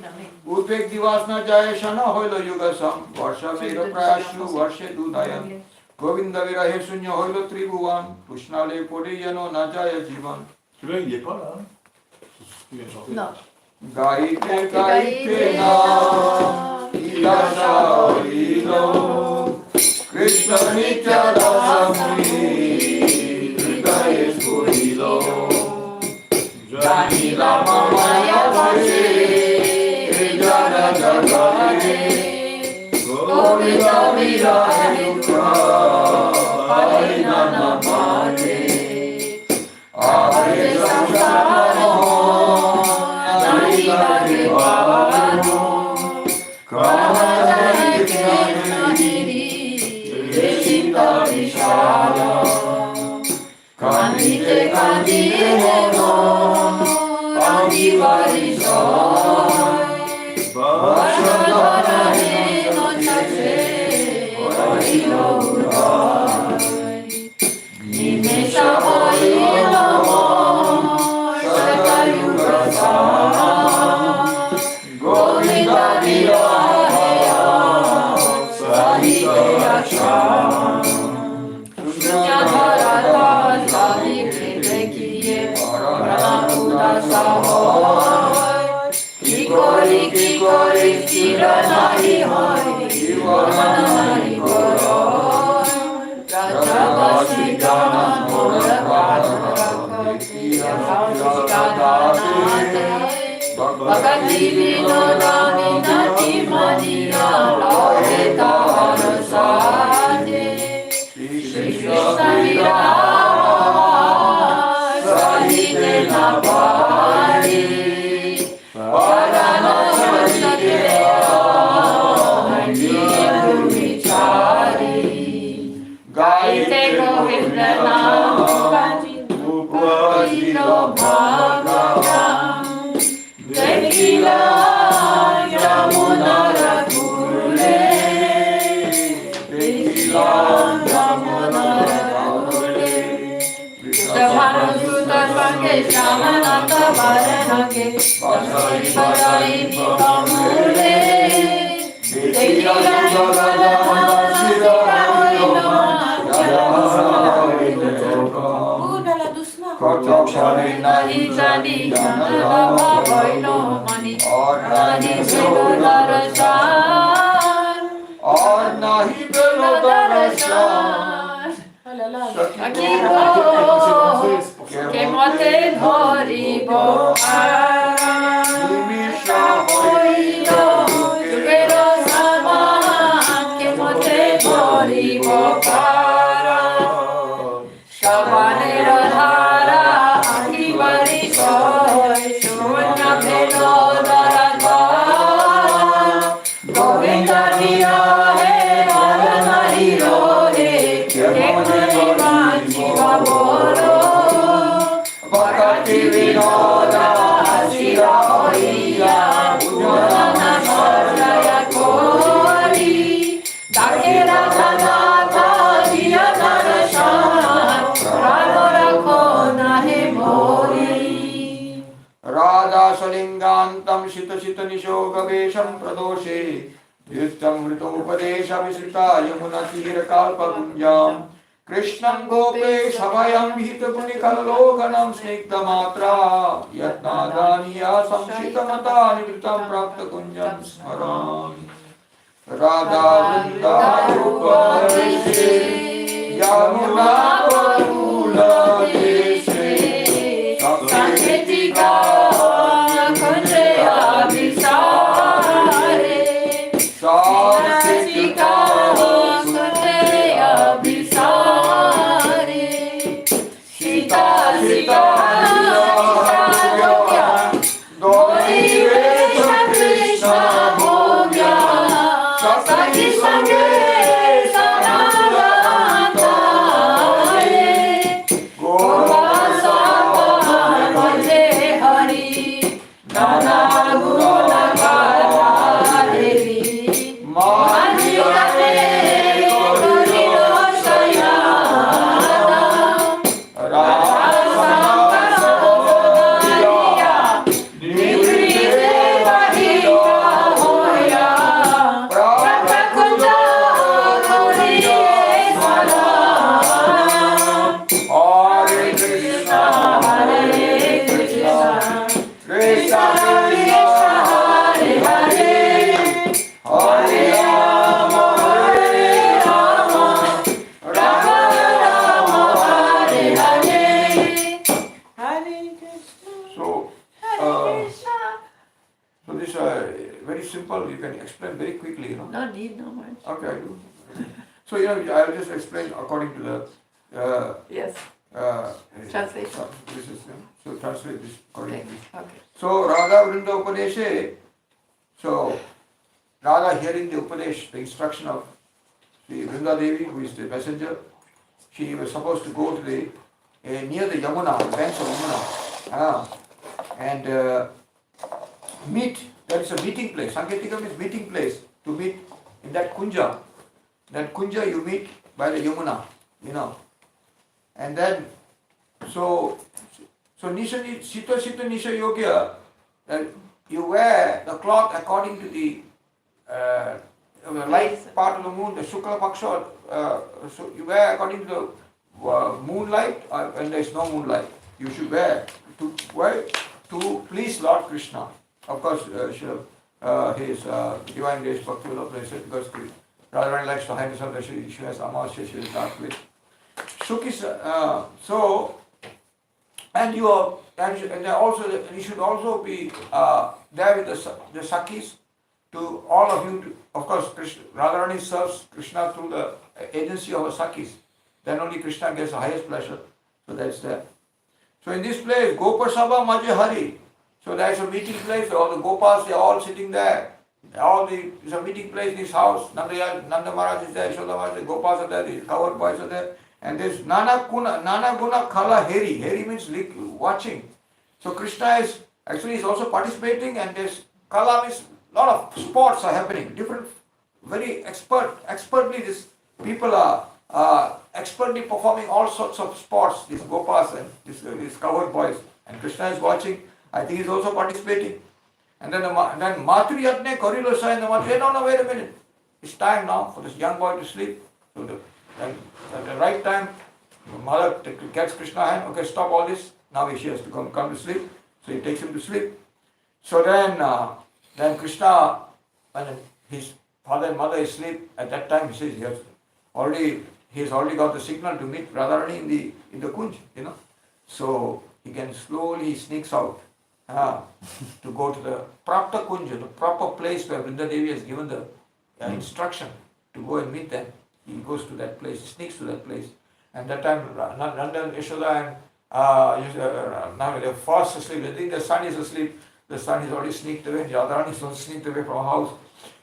Upek Divasna Jayashana Hoilo Yugasam Varsha Veda Prayashu Varshe Dudayan Govinda Virahe Sunya Hoilo Tribhuvan Pushnale Podi Yano Najaya Jivan. Celui-là, il n'est pas là. Hein. C'est ce qu'il vient de chanter. Non. Gaite Nam Idasha Hilo Krishna Nitya Rasamuni Hridaye Spurilo Janila Mamaya Vashi Jana Jagare Govinda Vira Yukra Harinana Mate Hare Samsara Janila Devano Kramajari Krishna Desita Vishara Kandite Kandiheno Andivari Soy Vashadara Heno Chase Orilo Udai Nimesha Orilo Shakayuga Sama Govinda Viraya Sahite Acham Sunyadharata Savikete Kiye Pranapuda Sahoy Kikori Kiranahi Hoy Kivananahi Goroy Rajavasi Ganan Morakana Kakoti Yahasikanate Bhagati Vinodani Nati Maniya Laureta Harasade Shri Krishna Viraya Sahite Napari Parana Shadikeya Niru Vichari Gaite Govindana Upajito Bhagavatam Tequila Yamuna Rakule Tequila Yamuna Rakule Vishwamanu Sutarvange Shamananta Varanake Vasari Bajari Nipamule Tequila Yamuna Kotoksharina Ijani Janarama Vaino Mani Nahi Belo Darashan Nahi Belo Darashan Akibo Kemote Dhoribo Nimisha Hoino Tukero Saman Kemote Dhoribo Shabane Radhara Akibari Soy Shunya Belo Daradva Govinda Virahe Sitanisho Gavesham Pradoshe Yuttam Vritopadesha Visrita Yamuna Tira Kalpa Gunjam Krishnam Gope Sabhayam Hitapunikaloganam Snigdha Matra Yatnadaniya Samshita Mata Nivritam Prapta Kunjam Smaran Radha Vrinda Rupa Deshe Yamuna Parula Deshe Sangetika Kunjaya Visare Sangetika Kunjaya Visare Sita Sita Dori Vesha Krishna Bhogya Sakhi Sanghe Sanadanta Gopasa Bhaje Hari Nana Guna Kara Devi Manjane Korino Shayana Rasa Samariya Nibride Vahita Hoya Prakakunda Koriye Salam Hare Krishna Hare Krishna Krishna Krishna Hare Hare Hare Rama Hare Rama Rama Rama Hare Hare So, so this very simple, you can explain very quickly, you know. No need, no much. Okay, I do. So, you know, I'll just explain according to the Yes, uh, translation. This is, so translate this according to this. Okay. So, Radha Vrinda Upadeshe, so Radha hearing the Upadesh, the instruction of Sri Vrinda Devi, who is the messenger, she was supposed to go to the near the Yamuna, the banks of Yamuna, and meet. That is a meeting place. Sanketikam is meeting place to meet in that kunja. That kunja you meet by the Yamuna, you know. And then, so Nisha, Sita Nisha Yogya, you wear the cloth according to the light part of the moon, the Shukla Paksha, so you wear according to the moonlight, when there is no moonlight. You should wear to please Lord Krishna. Of course, his divine grace, Bhakti will place it because Radharani likes to hide herself, she has Amasya, she is dark with. So, and you are, and also you should also be there with the Sakhis to all of you. Of course, Radharani serves Krishna through the agency of her Sakhis. Then only Krishna gets the highest pleasure. So that's there. So in this place, Gopasabha Maje Hari. So there's a meeting place, all the Gopas, they are all sitting there. It's a meeting place in his house. Nanda Maharaj is there, Yashoda Maharaj, the Gopas are there, the covered boys are there. And there's Nana Guna Kala Heri. Heri means watching. So Krishna is also participating, and there's Kala means a lot of sports are happening. Different, very expertly these people are expertly performing all sorts of sports, these Gopas and these covered boys. And Krishna is watching. I think he's also participating. And then Matri Yatne Korilosa and the Matri, no, wait a minute. It's time now for this young boy to sleep. So at the right time, the mother gets Krishna hand, okay, stop all this. Now he has to come to sleep. So he takes him to sleep. So then Krishna, when his father and mother is asleep, at that time he says he has already got the signal to meet Radharani in the Kunj, you know. So he can slowly sneaks out to go to the Prapta Kunja, the proper place where Vrinda Devi has given the instruction to go and meet them. He goes to that place, he sneaks to that place. And that time Nanda and Yashoda and now they're fast asleep. They think the son is asleep. The son is already sneaked away. Radharani is also sneaked away from our house.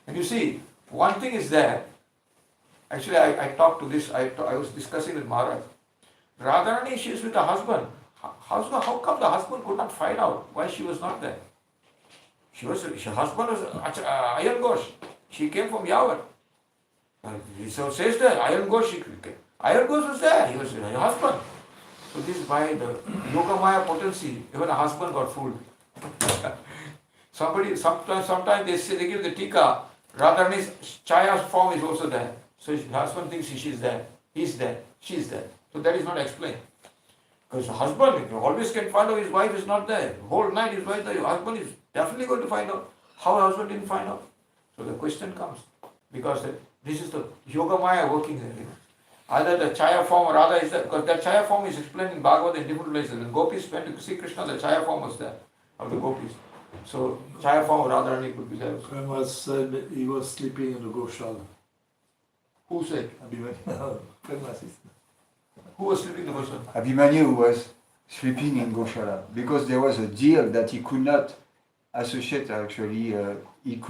And you see, one thing is there. Actually, I talked to this. I was discussing with Maharaj. Radharani, she is with her husband. How come the husband could not find out why she was not there? Her husband was Ayan Ghosh. She came from Yavar. So says that Ayan Ghosh was there. He was her husband. So this is by the Yogamaya potency, even a husband got fooled. Sometimes they say, they give the tika, Radharani's Chaya's form is also there. So the husband thinks she's there, he's there, she's there. So that is not explained. Because the husband always can find out his wife is not there. The whole night his wife is there. Your husband is definitely going to find out. How the husband didn't find out? So the question comes. Because this is the Yoga Maya working there. Either the Chaya form or Radha is there. Because that Chaya form is explained in Bhagavad in different places. When gopis went to see Krishna, the Chaya form was there of the gopis. So Chaya form of Radharani could be there. Prema said he was sleeping in the Goshala. Who said? Prema said. Who was sleeping in the Goshala? Abhimanyu was sleeping in Goshala because there was a deal that he could not associate actually. He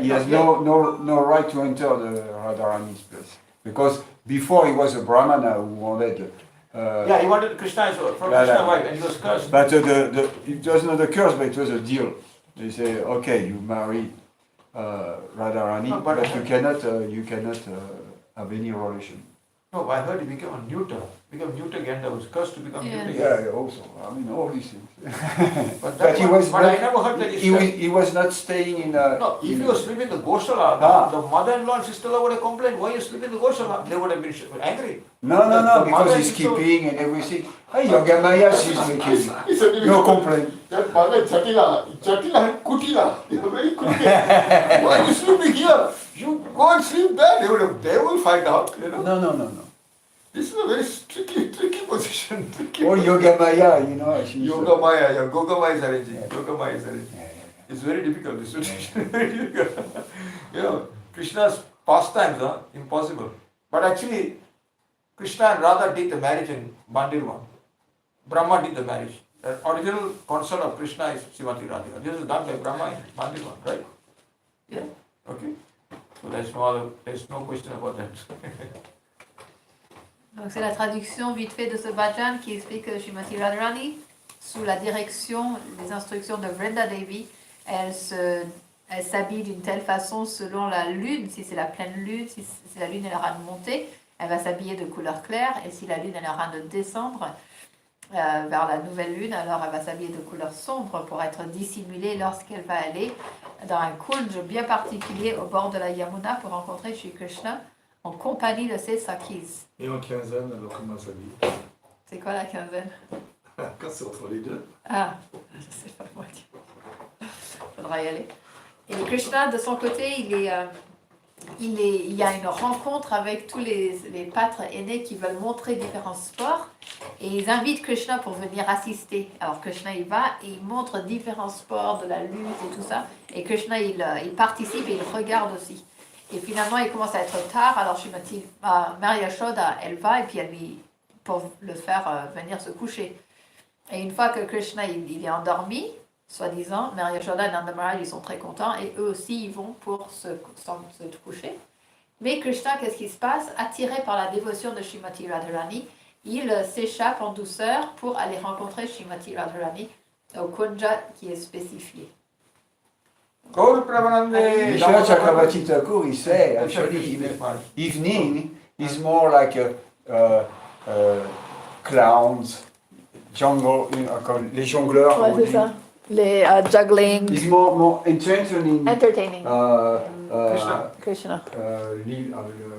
has no right to enter the Radharani's place because before he was a Brahmana who wanted. He wanted Krishna from Krishna's wife and he was cursed. But it was not a curse, but it was a deal. They say, okay, you marry Radharani, but you cannot have any relation. No, I heard he became a neuter. Became neuter again. That was cursed to become neuter. Yeah, also. I mean, all these things. But I never heard that he was not staying in. No, if you were sleeping in the Goshala, the mother-in-law and sister-in-law would have complained, why you sleeping in the Goshala? They would have been angry. No, because he's keeping and everything. Hey, Yogamaya, she's making. No complaint. That mother, Jatila and Kutila, they were very Kutila. Why are you sleeping here? You go and sleep there. They will find out. You know? No. This is a very tricky position. Or Yogamaya, Yogamaya, Gogamaya is arranging. Yogamaya is arranging. It's very difficult, this situation. Very difficult. Krishna's pastimes are impossible. But actually, Krishna and Radha did the marriage in Mandirvan. Brahma did the marriage. The original consort of Krishna is Srimati Radhika. This is done by Brahma in Mandirvan, right? Yeah. Okay. So there's no question about that. Donc c'est la traduction vite fait de ce bhajan qui explique que Srimati Radharani, sous la direction, les instructions de Vrinda Devi, elle s'habille d'une telle façon selon la lune, si c'est la pleine lune, si la lune est en train de monter, elle va s'habiller de couleur claire, et si la lune est en train de descendre vers la nouvelle lune, alors elle va s'habiller de couleur sombre pour être dissimulée lorsqu'elle va aller dans un kunj bien particulier au bord de la Yamuna pour rencontrer Shri Krishna en compagnie de ses sakhis. Et en quinzaine, alors comment ça dit? C'est quoi la quinzaine? Quand c'est entre les deux. Ah, je sais pas moi dire. Faudra y aller. Et Krishna, de son côté, il y a une rencontre avec tous les pâtres aînés qui veulent montrer différents sports et ils invitent Krishna pour venir assister. Alors Krishna il va et il montre différents sports de la lutte et tout ça. Et Krishna il participe et il regarde aussi. Et finalement il commence à être tard. Alors Maria Yashoda elle va et puis pour le faire venir se coucher. Et une fois que Krishna il est endormi, soi-disant, Maria Yashoda et Nanda Maharaj, ils sont très contents et eux aussi, ils vont pour se coucher. Mais Krishna, qu'est-ce qui se passe? Attiré par la dévotion de Srimati Radharani, il s'échappe en douceur pour aller rencontrer Srimati Radharani au kunja qui est spécifié. Vishwanath Chakravarti Thakur, he said, actually, evening is more like clowns, jungle, les jongleurs. Ouais, c'est ça. Les juggling. It's more entertaining. Krishna.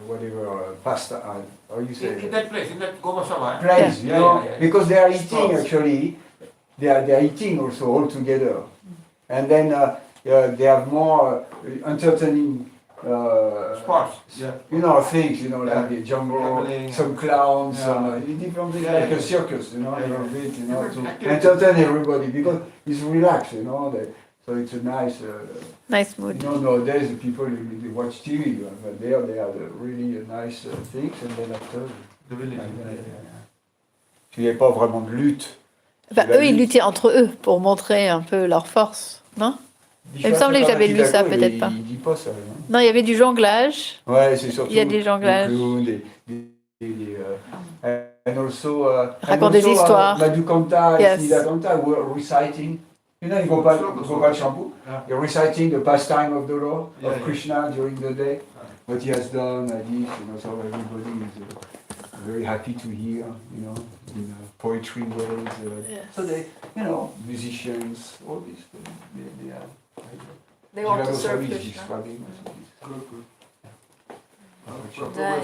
Whatever pasta. How you say? In that place, in that Gomasava. Place, Yeah. because they are eating actually. They are eating also all together, and then they have more entertaining. Sports. Things, like the jungle, some clowns, different things, like a circus, a little bit, to entertain everybody, because it's relaxed, so it's a Nice mood. Nowadays the people, they watch TV, but there they have really nice things, and then after, il n'y a pas vraiment de lutte. Eux, ils luttaient entre eux pour montrer un peu leur force, non? Il me semblait que j'avais lu ça, peut-être pas. Il dit pas ça, non, il y avait du jonglage. Ouais, c'est surtout. Il y a des jonglages. And also, raconte des histoires. Madhukanta, yes. Nidakanta were reciting. Gopal Shampoo. You're reciting the pastime of the Lord, of Krishna during the day. What he has done, this, so everybody is very happy to hear, in poetry ways. So they, musicians, all these, they are. They want to Jiva serve Goswami is Krishna. describing. Good. Jai.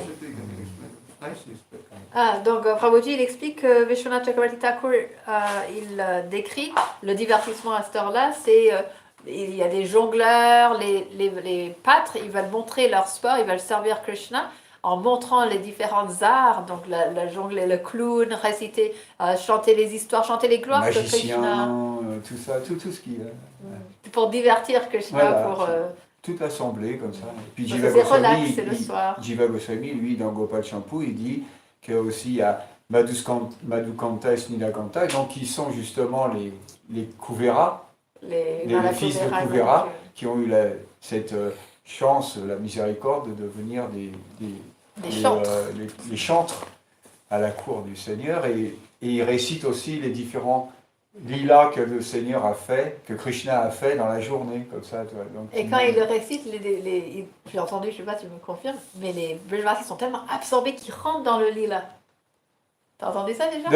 Nicely spoken. Ah, donc Prabhuji, il explique que Vishwanath Chakravarti Thakur, il décrit le divertissement à cette heure-là, c'est il y a des jongleurs, les pâtres, ils veulent montrer leur sport, ils veulent servir Krishna en montrant les différents arts, donc la jongler, le clown, réciter, chanter les histoires, chanter les gloires de Krishna. Magicien, tout ça, tout ce qui Pour divertir Krishna, Voilà, pour... toute l'assemblée comme ça. Et puis parce Jiva que c'est relax, Goswami, c'est le soir. Jiva Goswami, lui, dans Gopal Champu, il dit qu'il y a Madhukanta et Snilakanta, donc qui sont justement les Kuvera, les fils de Kuvera, qui ont eu cette chance, la miséricorde de devenir les chantres à la cour du Seigneur, et ils récitent aussi les différents lila que le Seigneur a fait, que Krishna a fait dans la journée, comme ça. Tu vois. Donc, Et quand il le récite, j'ai entendu, je sais pas, tu me confirmes, mais les Brajavasis sont tellement absorbés qu'ils rentrent dans le lila. T'as entendu ça déjà?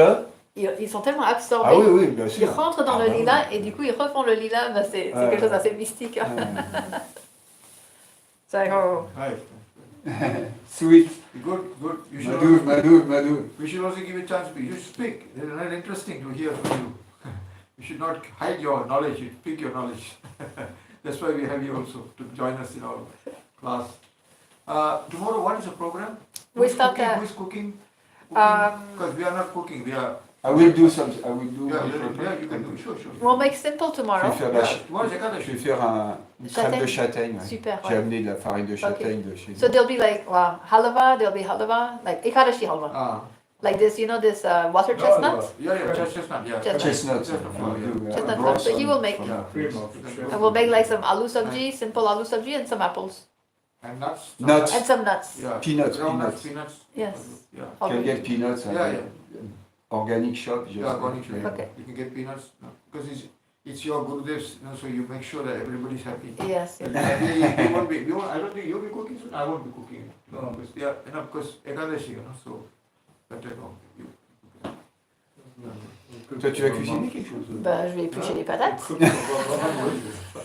Ils sont tellement absorbés Ah oui, bien qu'ils sûr. rentrent dans le lila et du coup ils refont le lila. Ben, c'est quelque chose d'assez mystique. Hein. C'est Sweet. Good. You should Madhu. We should also give a chance to you speak. It's very interesting to hear from you. You should not hide your knowledge, you speak your knowledge. That's why we have you also to join us in our class. Tomorrow, what is the program? We start Who is cooking? Because we are not cooking, we are... I will do something. I will do. Yeah, you can do, sure. We'll make simple tomorrow. Je vais faire une crème de châtaigne. Ouais. Super. J'ai amené de la farine de châtaigne de chez So nous. there'll be like halava, like Ekadashi halva. Like this, this water chestnut? Yeah, chestnut, yeah. Chestnuts. Chestnut flour. So he will make. And we'll make like some aloo sabji, simple aloo sabji, and some apples. And nuts? Nuts. And some nuts. Yeah. Peanuts. Peanuts. Yes. Yeah. Can get peanuts. Yeah. Organic shop. Yeah, organic shop. Okay. You can get peanuts because it's your Gurudev's, so you make sure that everybody's happy. Yes. I don't think you'll be cooking soon. I won't be cooking. Because Ekadashi, so better go. Toi, tu vas cuisiner quelque chose? Ben, je vais éplucher les patates.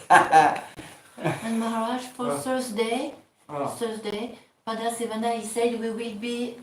And Maharaj, for Thursday, Padasivana, he said we will be